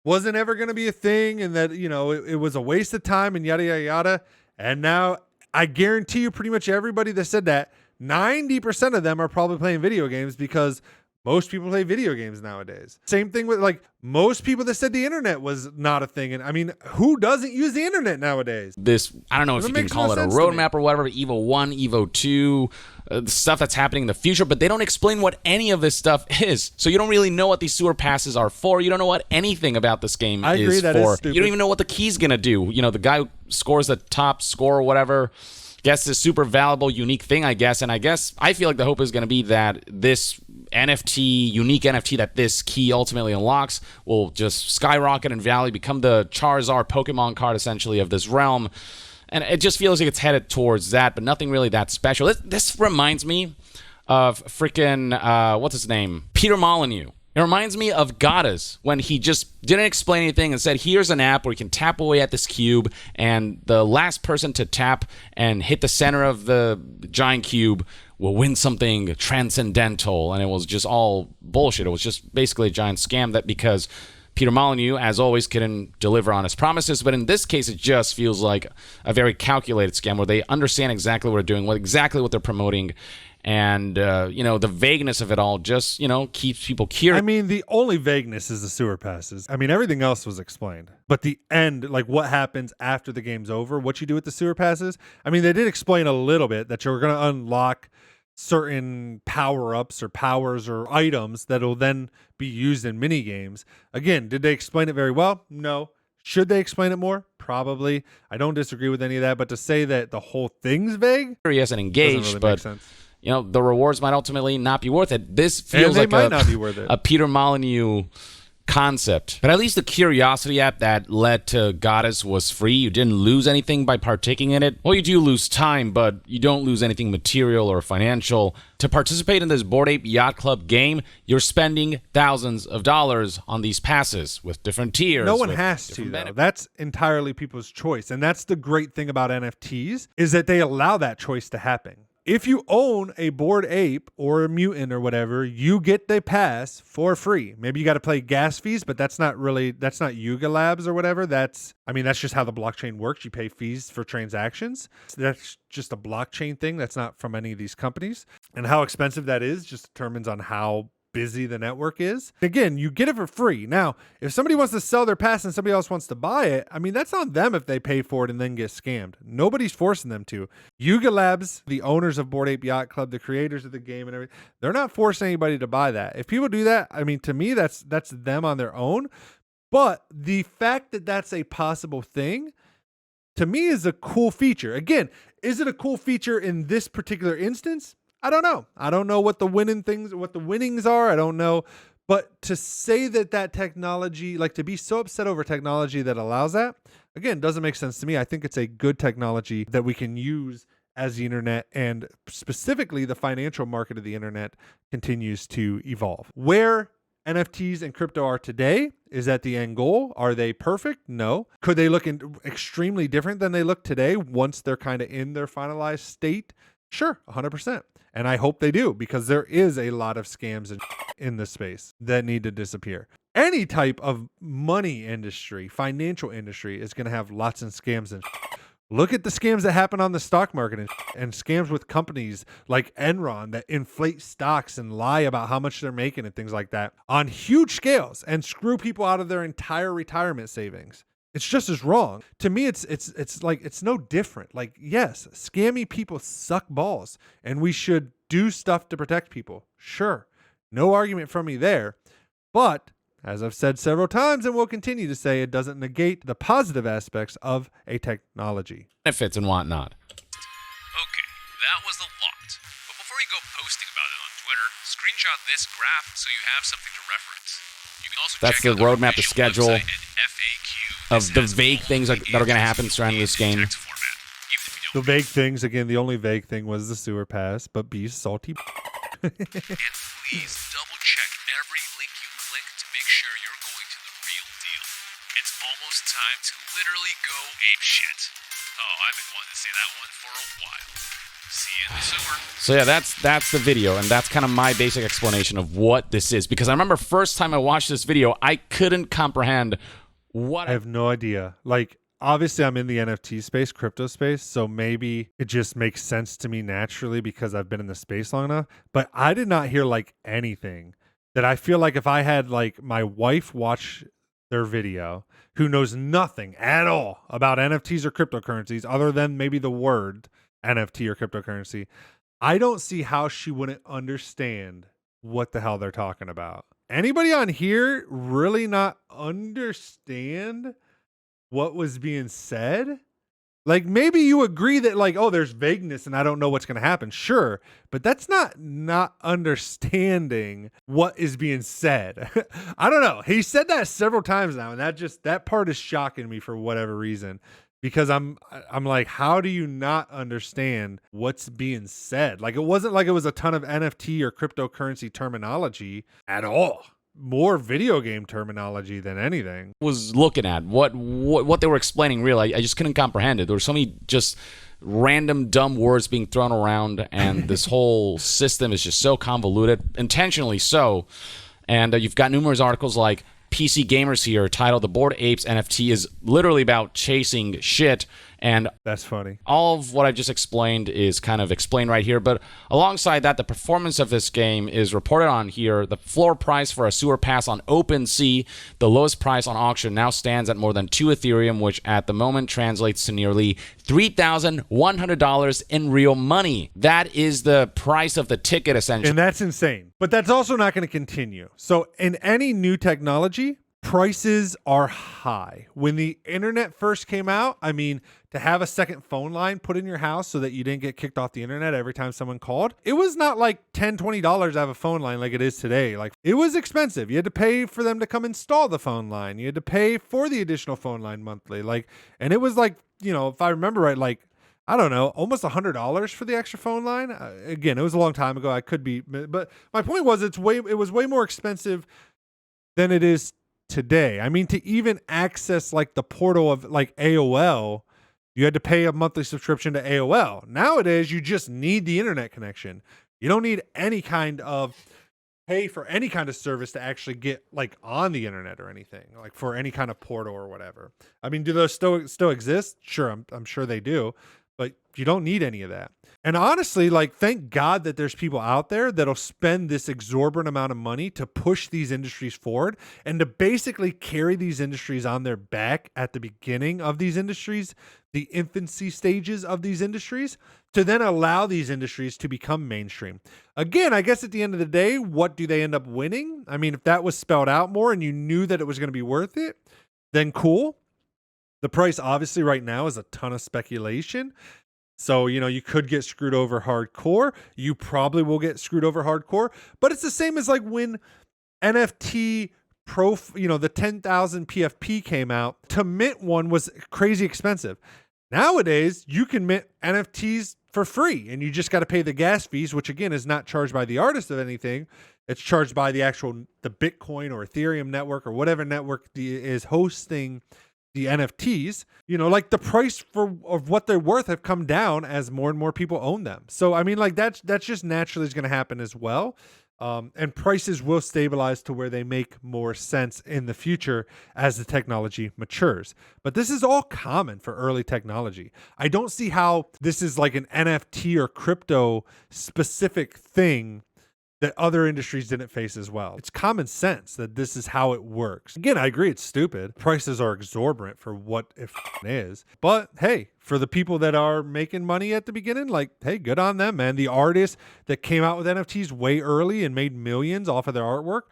wasn't ever going to be a thing and that, it was a waste of time and yada, yada, yada. And now I guarantee you pretty much everybody that said that, 90% of them are probably playing video games because most people play video games nowadays. Same thing with like most people that said the internet was not a thing. And I mean, who doesn't use the internet nowadays? This, I don't know if you can call it a roadmap or whatever, Evo 1, Evo 2, the stuff that's happening in the future, but they don't explain what any of this stuff is. So you don't really know what these sewer passes are for. You don't know what anything about this game I agree, is that for. Is stupid. You don't even know what the key's going to do. The guy who scores the top score or whatever gets this super valuable, unique thing, I guess. And I feel like the hope is going to be that this unique NFT that this key ultimately unlocks will just skyrocket in value, become the Charizard Pokemon card essentially of this realm. And it just feels like it's headed towards that, but nothing really that special. This reminds me of freaking, what's his name? Peter Molyneux. It reminds me of Goddess when he just didn't explain anything and said, here's an app where you can tap away at this cube, and the last person to tap and hit the center of the giant cube will win something transcendental. And it was just all bullshit. It was just basically a giant scam that because Peter Molyneux, as always, couldn't deliver on his promises. But in this case, it just feels like a very calculated scam where they understand exactly what they're doing, exactly what they're promoting. And, the vagueness of it all just, keeps people curious. I mean, the only vagueness is the sewer passes. I mean, everything else was explained. But the end, like what happens after the game's over, what you do with the sewer passes, I mean, they did explain a little bit that you're going to unlock certain power-ups or powers or items that will then be used in mini games. Again, did they explain it very well? No. Should they explain it more? Probably. I don't disagree with any of that, but to say that the whole thing's vague, curious and engaged, really but the rewards might ultimately not be worth it. This feels like a Peter Molyneux concept. But at least the curiosity app that led to Goddess was free. You didn't lose anything by partaking in it. Well, you do lose time, but you don't lose anything material or financial. To participate in this Bored Ape Yacht Club game, you're spending thousands of dollars on these passes with different tiers. No one has to, though. That's entirely people's choice. And that's the great thing about NFTs is that they allow that choice to happen. If you own a Bored Ape or a mutant or whatever, you get the pass for free. Maybe you got to pay gas fees, but that's not Yuga Labs or whatever. That's just how the blockchain works. You pay fees for transactions. So that's just a blockchain thing. That's not from any of these companies. And how expensive that is just determines on how busy the network is. Again, you get it for free. Now, if somebody wants to sell their pass and somebody else wants to buy it, I mean, that's on them if they pay for it and then get scammed. Nobody's forcing them to. Yuga Labs, the owners of Bored Ape Yacht Club, the creators of the game and everything, they're not forcing anybody to buy that. If people do that, I mean, to me, that's them on their own. But the fact that that's a possible thing, to me, is a cool feature. Again, is it a cool feature in this particular instance? I don't know. I don't know what the winnings are. I don't know. But to say that technology, like to be so upset over technology that allows that, Again, doesn't make sense to me. I think it's a good technology that we can use as the internet and specifically the financial market of the internet continues to evolve. Where NFTs and crypto are today, is that the end goal? Are they perfect? No. Could they look extremely different than they look today once they're kind of in their finalized state? Sure, 100%. And I hope they do, because there is a lot of scams in this space that need to disappear. Any type of money industry, financial industry, is going to have lots of scams and look at the scams that happen on the stock market and scams with companies like Enron that inflate stocks and lie about how much they're making and things like that on huge scales and screw people out of their entire retirement savings. It's just as wrong. To me, it's like it's no different. Like, yes, scammy people suck balls and we should do stuff to protect people. Sure. No argument from me there. But as I've said several times and will continue to say, it doesn't negate the positive aspects of a technology. Benefits and whatnot. Okay, that was a lot. But before you go posting about it on Twitter, screenshot this graph so you have something to reference. You can also That's check the out roadmap, the official schedule website and FAQ. of This the has vague all things the that are going to happen answers surrounding this game. text format, even if you The don't vague things, again, the only vague thing was the sewer pass, but be salty. And please double check every link you click to make sure you're going to the real deal. It's almost time to literally go ape shit. Oh, I've been wanting to say that one for a while. See you in the sewer. So yeah, that's the video, and that's kind of my basic explanation of what this is. Because I remember first time I watched this video, I couldn't comprehend what I have no idea. Like, obviously, I'm in the NFT space, crypto space, so maybe it just makes sense to me naturally because I've been in the space long enough. But I did not hear like anything that I feel like if I had like my wife watch their video who knows nothing at all about NFTs or cryptocurrencies other than maybe the word NFT or cryptocurrency, I don't see how she wouldn't understand what the hell they're talking about. Anybody on here really not understand what was being said? Like, maybe you agree that like, oh, there's vagueness and I don't know what's going to happen. Sure. But that's not understanding what is being said. I don't know. He said that several times now. And that part is shocking me for whatever reason, because I'm like, how do you not understand what's being said? Like, it wasn't like it was a ton of NFT or cryptocurrency terminology at all. More video game terminology than anything. was looking at, what they were explaining. Really, I just couldn't comprehend it. There were so many just random dumb words being thrown around, and this whole system is just so convoluted, intentionally so. And you've got numerous articles like PC Gamers here titled "The Bored Apes NFT is literally about chasing shit." And that's funny. All of what I've just explained is kind of explained right here. But alongside that, the performance of this game is reported on here. The floor price for a sewer pass on OpenSea, the lowest price on auction, now stands at more than 2 Ethereum, which at the moment translates to nearly $3,100 in real money. That is the price of the ticket, essentially. And that's insane. But that's also not going to continue. So in any new technology, prices are high. When the internet first came out, I mean, to have a second phone line put in your house so that you didn't get kicked off the internet every time someone called, it was not like $10, $20 to have a phone line like it is today. Like, it was expensive. You had to pay for them to come install the phone line. You had to pay for the additional phone line monthly. Like, and it was like, you know, if I remember right, like, I don't know, almost $100 for the extra phone line. Again, it was a long time ago. I could be, but my point was it was way more expensive than it is today. I mean, to even access like the portal of like AOL, you had to pay a monthly subscription to AOL. Nowadays, you just need the internet connection. You don't need any kind of pay for any kind of service to actually get like on the internet or anything, like for any kind of portal or whatever. I mean, do those still exist? Sure, I'm sure they do, but you don't need any of that. And honestly, like, thank God that there's people out there that'll spend this exorbitant amount of money to push these industries forward and to basically carry these industries on their back at the beginning of these industries, the infancy stages of these industries, to then allow these industries to become mainstream. Again, I guess at the end of the day, what do they end up winning? I mean, if that was spelled out more and you knew that it was going to be worth it, then cool. The price obviously right now is a ton of speculation. So, you know, you could get screwed over hardcore. You probably will get screwed over hardcore. But it's the same as like when NFT the 10,000 PFP came out, to mint one was crazy expensive. Nowadays, you can mint NFTs for free, and you just got to pay the gas fees, which again is not charged by the artist of anything. It's charged by the Bitcoin or Ethereum network or whatever network is hosting the NFTs. Like the price of what they're worth have come down as more and more people own them. So I mean, like that's just naturally is going to happen as well. And prices will stabilize to where they make more sense in the future as the technology matures. But this is all common for early technology. I don't see how this is like an NFT or crypto specific thing that other industries didn't face as well. It's common sense that this is how it works. Again, I agree it's stupid. Prices are exorbitant for what it is. But hey, for the people that are making money at the beginning, like, hey, good on them, man. The artists that came out with NFTs way early and made millions off of their artwork,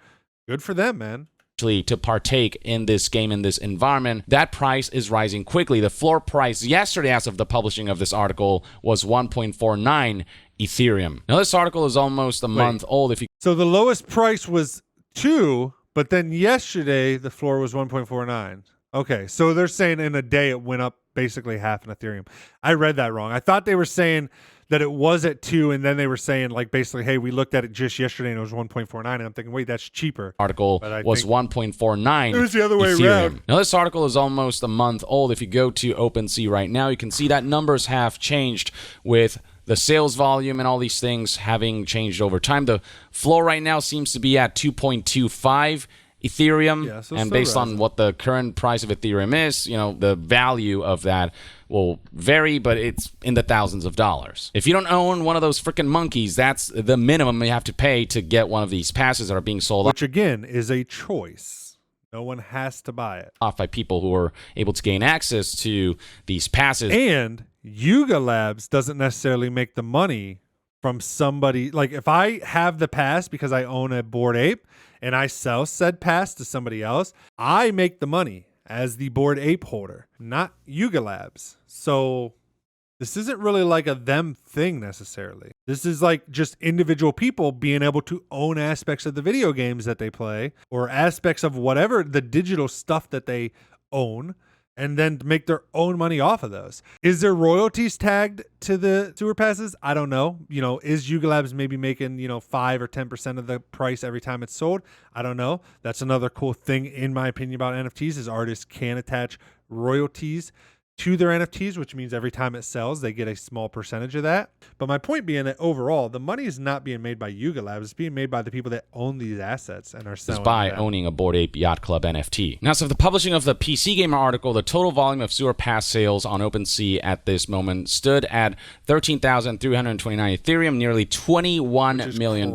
good for them, man. To partake in this game, in this environment, that price is rising quickly. The floor price yesterday, as of the publishing of this article, was 1.49 Ethereum. Now, this article is almost a month old. So the lowest price was 2, but then yesterday the floor was 1.49. Okay, so they're saying in a day it went up basically half an Ethereum. I read that wrong. I thought they were saying that it was at 2, and then they were saying like basically, hey, we looked at it just yesterday and it was 1.49, and I'm thinking, wait, that's cheaper. Article was 1.49. It was the other way around. Now, this article is almost a month old. If you go to OpenSea right now, you can see that numbers have changed with the sales volume and all these things having changed over time. The floor right now seems to be at 2.25 Ethereum, and based on what the current price of Ethereum is, the value of that will vary, but it's in the thousands of dollars. If you don't own one of those freaking monkeys, that's the minimum you have to pay to get one of these passes that are being sold, which again is a choice. No one has to buy it. Off by people who are able to gain access to these passes. And Yuga Labs doesn't necessarily make the money from somebody. Like if I have the pass because I own a Bored Ape and I sell said pass to somebody else, I make the money as the Bored Ape holder, not Yuga Labs. So this isn't really like a them thing necessarily. This is like just individual people being able to own aspects of the video games that they play or aspects of whatever the digital stuff that they own, and then make their own money off of those. Is there royalties tagged to the sewer passes? I don't know. Is Yuga Labs maybe making, 5 or 10% of the price every time it's sold? I don't know. That's another cool thing, in my opinion, about NFTs is artists can attach royalties to their NFTs, which means every time it sells, they get a small percentage of that. But my point being that overall, the money is not being made by Yuga Labs. It's being made by the people that own these assets and are selling by owning a Bored Ape Yacht Club NFT. Now, so the publishing of the PC Gamer article, the total volume of sewer pass sales on OpenSea at this moment stood at 13,329 Ethereum, nearly $21 million.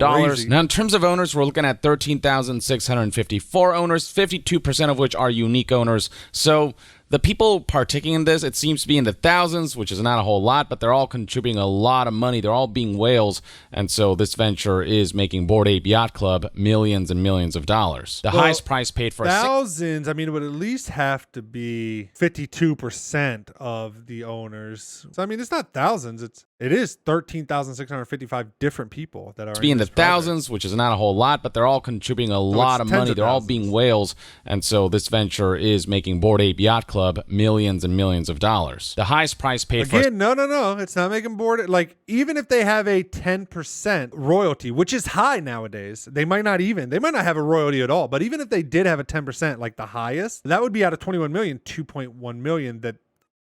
Now, in terms of owners, we're looking at 13,654 owners, 52% of which are unique owners. So the people partaking in this, it seems to be in the thousands, which is not a whole lot, but they're all contributing a lot of money. They're all being whales, and so this venture is making Bored Ape Yacht Club millions and millions of dollars. The highest price paid for thousands. I mean, it would at least have to be 52% of the owners. So I mean, it's not thousands. It is 13,655 different people that are in the thousands, which is not a whole lot, but they're all contributing a lot of money. They're all being whales, and so this venture is making Bored Ape Yacht Club millions and millions of dollars. The highest price paid for no, it's not making Bored. Like even if they have a 10% royalty, which is high nowadays, they might not have a royalty at all. But even if they did have a 10%, like the highest, that would be out of 21 million, 2.1 million that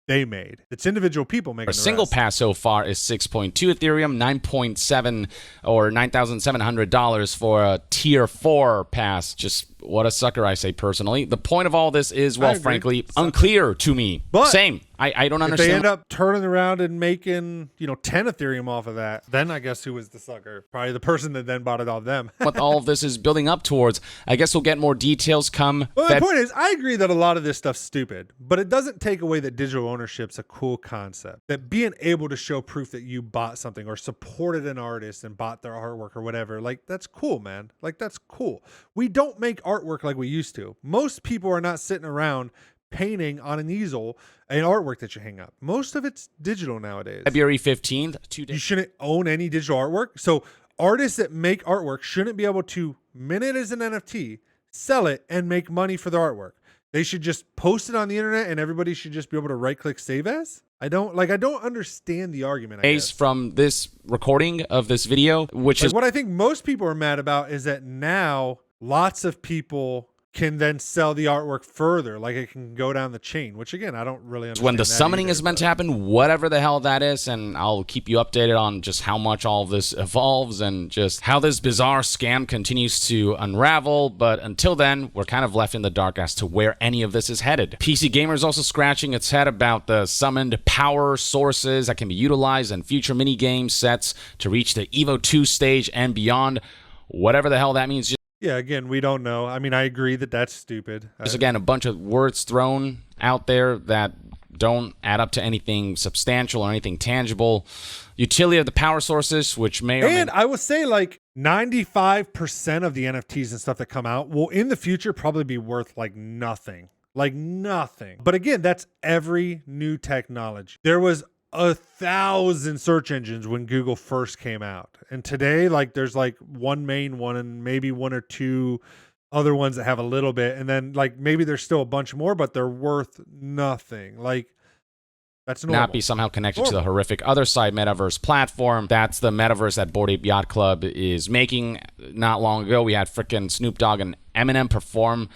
they made. It's individual people making a single pass so far is 6.2 Ethereum, 9.7 or $9,700 for a tier 4 pass. Just what a sucker, I say personally. The point of all this is, well, frankly, unclear to me. But same. I don't understand. If they end up turning around and making, 10 Ethereum off of that, then I guess who was the sucker? Probably the person that then bought it off them. What all of this is building up towards. I guess we'll get more details come. Well, the point is, I agree that a lot of this stuff's stupid, but it doesn't take away that digital ownership's a cool concept. That being able to show proof that you bought something or supported an artist and bought their artwork or whatever, like that's cool, man. Like that's cool. We don't make artwork like we used to. Most people are not sitting around painting on an easel an artwork that you hang up. Most of it's digital nowadays. February 15th, 2 days. You shouldn't own any digital artwork. So artists that make artwork shouldn't be able to mint it as an NFT, sell it and make money for the artwork. They should just post it on the internet and everybody should just be able to right click save as. I don't understand the argument. I guess. From this recording of this video, which is what I think most people are mad about is that now lots of people can then sell the artwork further, like it can go down the chain, which again, I don't really understand. When the summoning is meant to happen, whatever the hell that is, and I'll keep you updated on just how much all of this evolves and just how this bizarre scam continues to unravel. But until then, we're kind of left in the dark as to where any of this is headed. PC Gamer is also scratching its head about the summoned power sources that can be utilized in future minigame sets to reach the Evo 2 stage and beyond. Whatever the hell that means. Yeah, again, we don't know. I mean, I agree that that's stupid. There's, again, a bunch of words thrown out there that don't add up to anything substantial or anything tangible. Utility of the power sources, which may or and I will say, like, 95% of the NFTs and stuff that come out will in the future probably be worth like nothing. Like nothing. But again, that's every new technology. There was 1,000 search engines when Google first came out. And today, like, there's like one main one and maybe one or two other ones that have a little bit. And then like maybe there's still a bunch more, but they're worth nothing. Like, that's normal. Not be somehow connected to the horrific other side metaverse platform. That's the metaverse that Bored Ape Yacht Club is making. Not long ago, we had frickin' Snoop Dogg and Eminem perform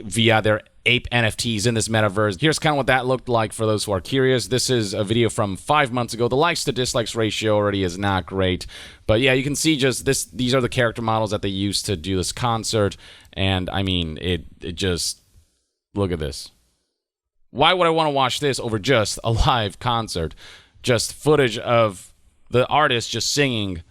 via their ape NFTs in this metaverse. Here's kind of what that looked like for those who are curious. This is a video from 5 months ago. The likes to dislikes ratio already is not great. But yeah, you can see just this. These are the character models that they used to do this concert. And I mean, it just, look at this. Why would I want to watch this over just a live concert? Just footage of the artist just singing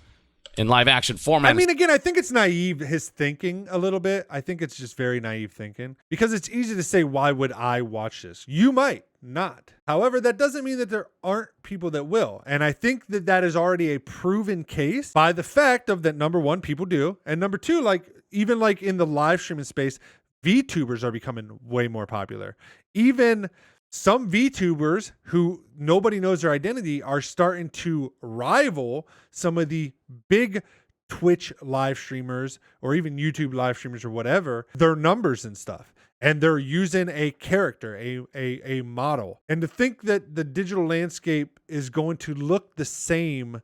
in live action format. I mean, again, I think it's naive, his thinking a little bit. I think it's just very naive thinking because it's easy to say, why would I watch this? You might not. However, that doesn't mean that there aren't people that will. And I think that that is already a proven case by the fact of that, number one, people do. And number two, like even like in the live streaming space, VTubers are becoming way more popular. Even some VTubers who nobody knows their identity are starting to rival some of the big Twitch live streamers or even YouTube live streamers or whatever, their numbers and stuff. And they're using a character, a model. And to think that the digital landscape is going to look the same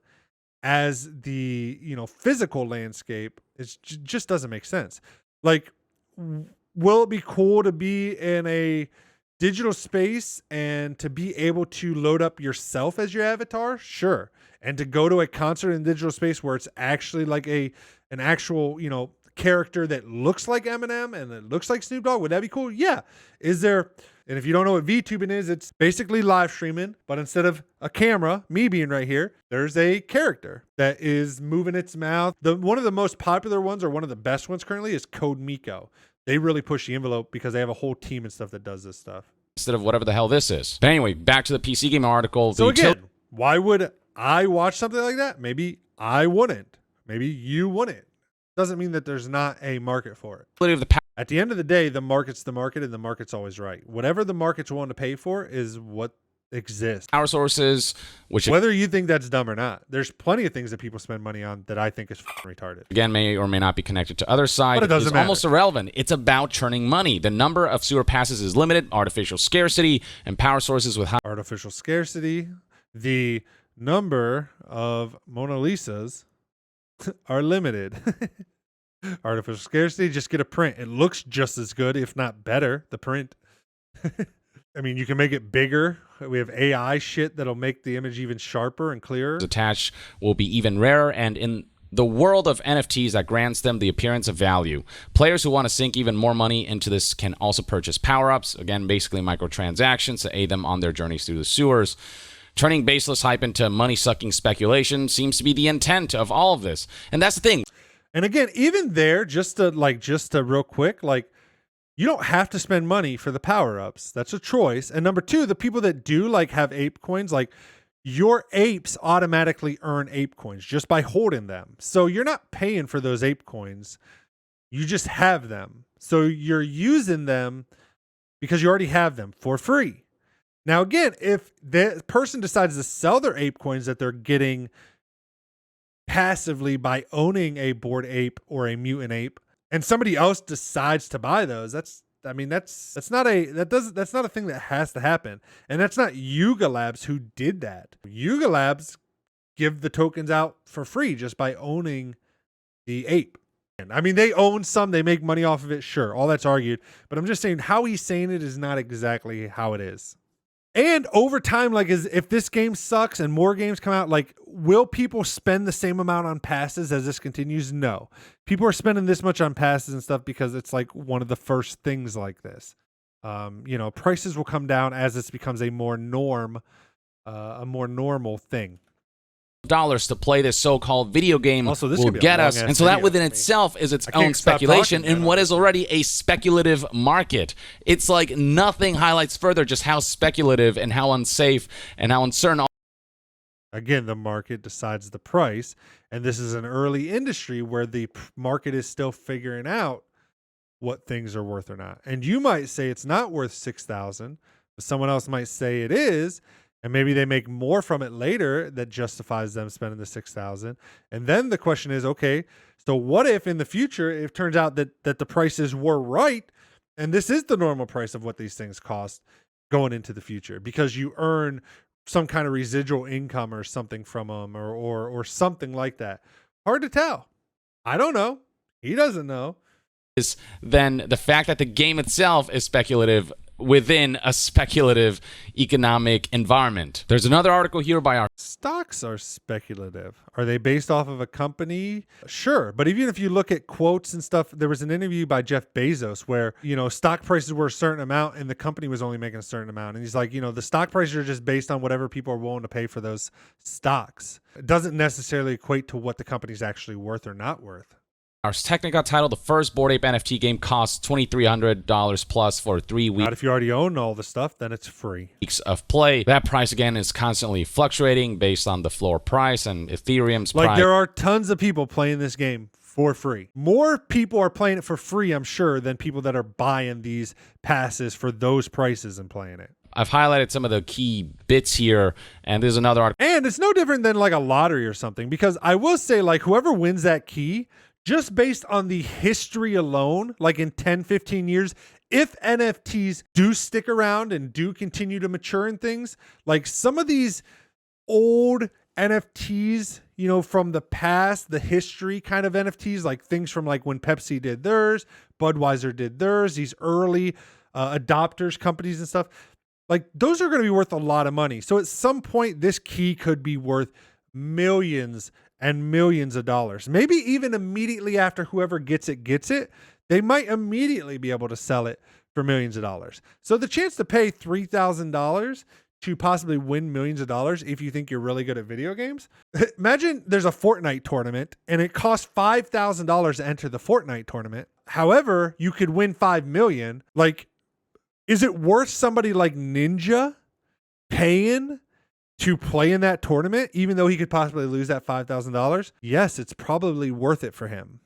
as the, physical landscape, it just doesn't make sense. Like, will it be cool to be in a digital space and to be able to load up yourself as your avatar? Sure. And to go to a concert in digital space where it's actually like an actual, character that looks like Eminem and it looks like Snoop Dogg, would that be cool? Yeah. Is there, and if you don't know what VTubing is, it's basically live streaming, but instead of a camera, me being right here, there's a character that is moving its mouth. One of the most popular ones, or one of the best ones currently, is Code Miko. They really push the envelope because they have a whole team and stuff that does this stuff. Instead of whatever the hell this is. But anyway, back to the PC Gamer article. So again, why would I watch something like that? Maybe I wouldn't. Maybe you wouldn't. Doesn't mean that there's not a market for it. At the end of the day, the market's the market and the market's always right. Whatever the market's willing to pay for is what exists. Power sources, which whether you think that's dumb or not, there's plenty of things that people spend money on that I think is retarded. Again, may or may not be connected to other side. But it doesn't matter. Almost irrelevant. It's about churning money. The number of sewer passes is limited. Artificial scarcity and power sources with high artificial scarcity. The number of Mona Lisas are limited. Artificial scarcity, just get a print. It looks just as good, if not better, the print. I mean, you can make it bigger. We have AI shit that'll make the image even sharper and clearer. Attached will be even rarer, and in the world of NFTs that grants them the appearance of value. Players who want to sink even more money into this can also purchase power-ups, again, basically microtransactions to aid them on their journeys through the sewers. Turning baseless hype into money-sucking speculation seems to be the intent of all of this. And that's the thing. And again, even there, just to real quick, like, you don't have to spend money for the power-ups. That's a choice. And number two, the people that do like have ape coins, like your apes automatically earn ape coins just by holding them. So you're not paying for those ape coins. You just have them. So you're using them because you already have them for free. Now, again, if the person decides to sell their ape coins that they're getting passively by owning a Bored Ape or a mutant ape, and somebody else decides to buy those, that's not a thing that has to happen. And that's not Yuga Labs who did that. Yuga Labs give the tokens out for free just by owning the ape. I mean, they own some, they make money off of it, sure, all that's argued, but I'm just saying how he's saying it is not exactly how it is. And over time, like, if this game sucks and more games come out, like, will people spend the same amount on passes as this continues? No. People are spending this much on passes and stuff because it's like one of the first things like this. Prices will come down as this becomes a more normal thing. Dollars to play this so-called video game also, this will get us, and so that within itself is its own speculation in what is already a speculative market. It's like nothing highlights further just how speculative and how unsafe and how uncertain. Again, the market decides the price, and this is an early industry where the market is still figuring out what things are worth or not. And you might say it's not worth $6,000, but someone else might say it is. And maybe they make more from it later that justifies them spending the $6,000. And then the question is, okay, so what if in the future it turns out that the prices were right, and this is the normal price of what these things cost going into the future because you earn some kind of residual income or something from them or something like that. Hard to tell. I don't know. He doesn't know. Then the fact that the game itself is speculative within a speculative economic environment. There's another article here by our stocks are speculative. Are they based off of a company? Sure. But even if you look at quotes and stuff, there was an interview by Jeff Bezos where, stock prices were a certain amount and the company was only making a certain amount. And he's like, the stock prices are just based on whatever people are willing to pay for those stocks. It doesn't necessarily equate to what the company's actually worth or not worth. Our Technica title, the first Bored Ape NFT game, costs $2,300 plus for 3 weeks. Not if you already own all the stuff, then it's free. Weeks of play. That price, again, is constantly fluctuating based on the floor price and Ethereum's price. Like, there are tons of people playing this game for free. More people are playing it for free, I'm sure, than people that are buying these passes for those prices and playing it. I've highlighted some of the key bits here, and there's another article. And it's no different than like a lottery or something, because I will say, like, whoever wins that key, just based on the history alone, like in 10, 15 years, if NFTs do stick around and do continue to mature in things, like some of these old NFTs, from the past, the history kind of NFTs, like things from like when Pepsi did theirs, Budweiser did theirs, these early adopters, companies and stuff, like those are going to be worth a lot of money. So at some point, this key could be worth millions and millions of dollars. Maybe even immediately after whoever gets it, they might immediately be able to sell it for millions of dollars. So the chance to pay $3,000 to possibly win millions of dollars if you think you're really good at video games. Imagine there's a Fortnite tournament and it costs $5,000 to enter the Fortnite tournament. However, you could win $5 million. Like, is it worth somebody like Ninja paying to play in that tournament, even though he could possibly lose that $5,000? Yes, it's probably worth it for him.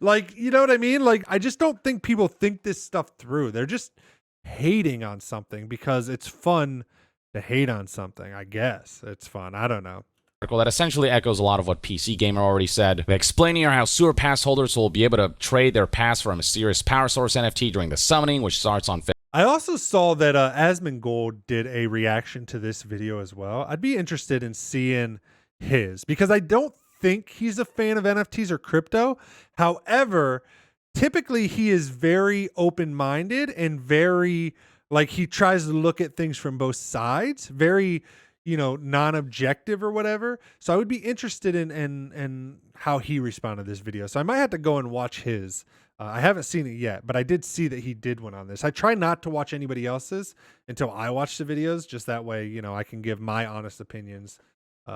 Like, you know what I mean? Like, I just don't think people think this stuff through. They're just hating on something because it's fun to hate on something. I guess it's fun. I don't know. That essentially echoes a lot of what PC Gamer already said. They're explaining here how sewer pass holders will be able to trade their pass for a mysterious power source NFT during the summoning, which starts on I also saw that Asmongold did a reaction to this video as well. I'd be interested in seeing his, because I don't think he's a fan of NFTs or crypto. However, typically he is very open-minded and very, like, he tries to look at things from both sides, very, non-objective or whatever. So I would be interested in how he responded to this video. So I might have to go and watch his. I haven't seen it yet, but I did see that he did one on this. I try not to watch anybody else's until I watch the videos, just that way, I can give my honest opinions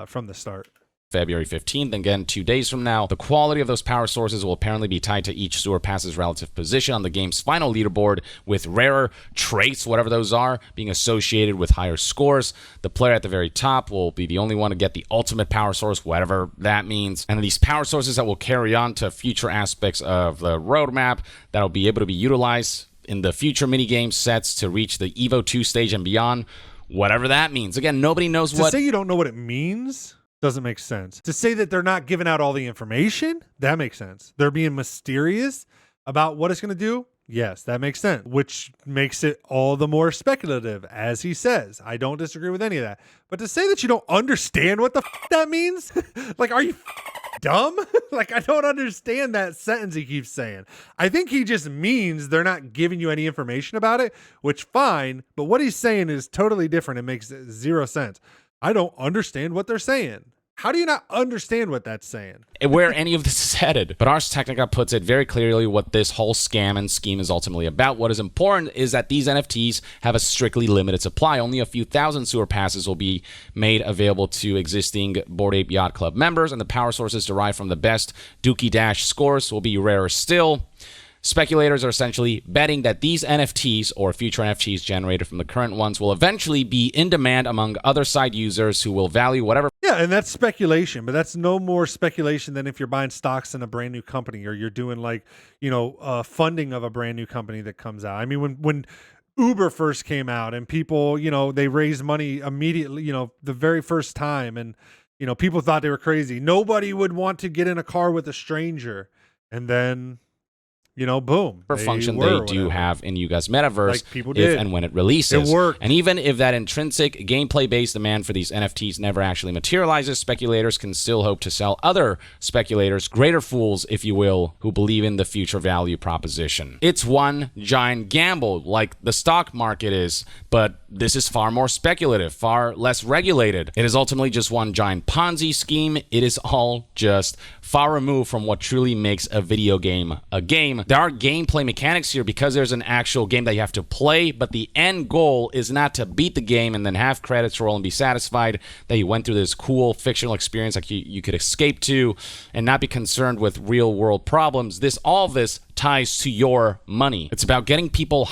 from the start. February 15th, again 2 days from now. The quality of those power sources will apparently be tied to each sewer pass's relative position on the game's final leaderboard, with rarer traits, whatever those are, being associated with higher scores. The player at the very top will be the only one to get the ultimate power source, whatever that means. And these power sources that will carry on to future aspects of the roadmap that will be able to be utilized in the future minigame sets to reach the Evo 2 stage and beyond, whatever that means. Again, nobody knows to say you don't know what it means. doesn't make sense. To say that they're not giving out all the information, that makes sense. They're being mysterious about what it's going to do. Yes, that makes sense, which makes it all the more speculative, as he says. I don't disagree with any of that. But to say that you don't understand what the that means, like, are you dumb? Like, I don't understand that sentence he keeps saying. I think he just means they're not giving you any information about it, which fine, but what he's saying is totally different. It makes zero sense. I don't understand what they're saying. How do you not understand what that's saying? Where any of this is headed. But Ars Technica puts it very clearly what this whole scam and scheme is ultimately about. What is important is that these NFTs have a strictly limited supply. Only a few thousand sewer passes will be made available to existing Bored Ape Yacht Club members, and the power sources derived from the best Dookie Dash scores will be rarer still. Speculators are essentially betting that these NFTs or future NFTs generated from the current ones will eventually be in demand among other site users who will value whatever. Yeah, and that's speculation, but that's no more speculation than if you're buying stocks in a brand new company or you're doing funding of a brand new company that comes out. I mean, when Uber first came out and people, they raised money immediately, the very first time, and, people thought they were crazy. Nobody would want to get in a car with a stranger, and then boom. Function they do have in Yuga's metaverse, like people did. If and when it releases. It worked. And even if that intrinsic gameplay-based demand for these NFTs never actually materializes, speculators can still hope to sell other speculators, greater fools, if you will, who believe in the future value proposition. It's one giant gamble, like the stock market is, but this is far more speculative, far less regulated. It is ultimately just one giant Ponzi scheme. It is all just far removed from what truly makes a video game a game. There are gameplay mechanics here because there's an actual game that you have to play, but the end goal is not to beat the game and then have credits roll and be satisfied that you went through this cool fictional experience like you could escape to and not be concerned with real world problems. All this ties to your money. It's about getting people.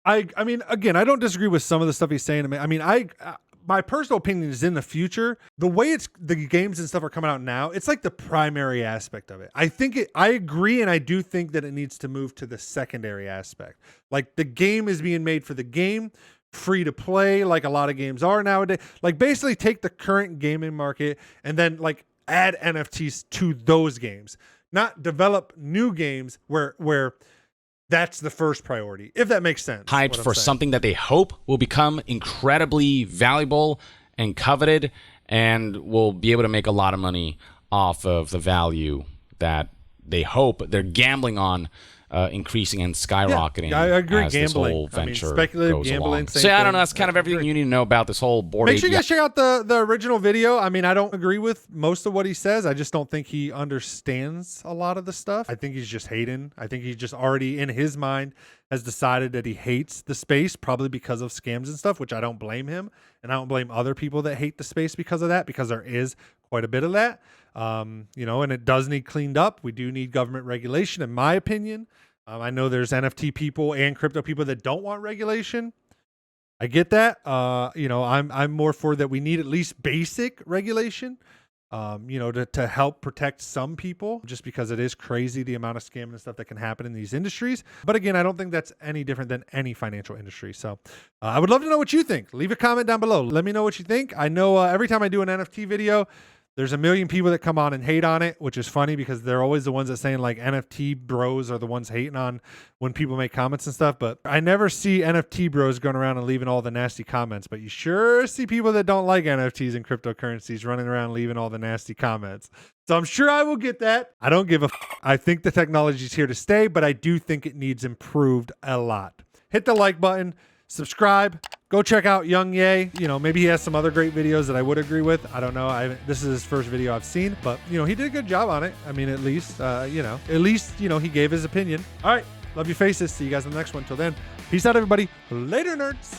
I mean, again, I don't disagree with some of the stuff he's saying. I mean, my personal opinion is in the future, the way the games and stuff are coming out now, it's like the primary aspect of it. I agree, and I do think that it needs to move to the secondary aspect. Like, the game is being made for the game, free to play, like a lot of games are nowadays. Like, basically take the current gaming market and then like add NFTs to those games, not develop new games where that's the first priority, if that makes sense. Hyped for something that they hope will become incredibly valuable and coveted and will be able to make a lot of money off of the value that they hope they're gambling on increasing and skyrocketing. Yeah, I agree. As Gambling. this whole venture speculative goes gambling. along. So I don't know. That's kind of everything you need to know about this whole Bored Ape. Make sure you guys check out the original video. I mean, I don't agree with most of what he says. I just don't think he understands a lot of the stuff. I think he's just hating. I think he's just already in his mind has decided that he hates the space, probably because of scams and stuff, which I don't blame him. And I don't blame other people that hate the space because of that, because there is quite a bit of that. And it does need cleaned up. We do need government regulation, in my opinion. I know there's NFT people and crypto people that don't want regulation. I get that. I'm more for that. We need at least basic regulation, to help protect some people, just because it is crazy the amount of scamming and stuff that can happen in these industries. But again, I don't think that's any different than any financial industry. So I would love to know what you think. Leave a comment down below. Let me know what you think. I know every time I do an NFT video, there's a million people that come on and hate on it, which is funny because they're always the ones that saying like NFT bros are the ones hating on when people make comments and stuff. But I never see NFT bros going around and leaving all the nasty comments, but you sure see people that don't like NFTs and cryptocurrencies running around leaving all the nasty comments. So I'm sure I will get that. I don't give a I think the technology is here to stay, but I do think it needs improved a lot. Hit the like button, subscribe. Go check out Young Ye. Maybe he has some other great videos that I would agree with. I don't know. This is his first video I've seen, but he did a good job on it. I mean, at least he gave his opinion. All right. Love your faces. See you guys in the next one. Till then, peace out, everybody. Later, nerds.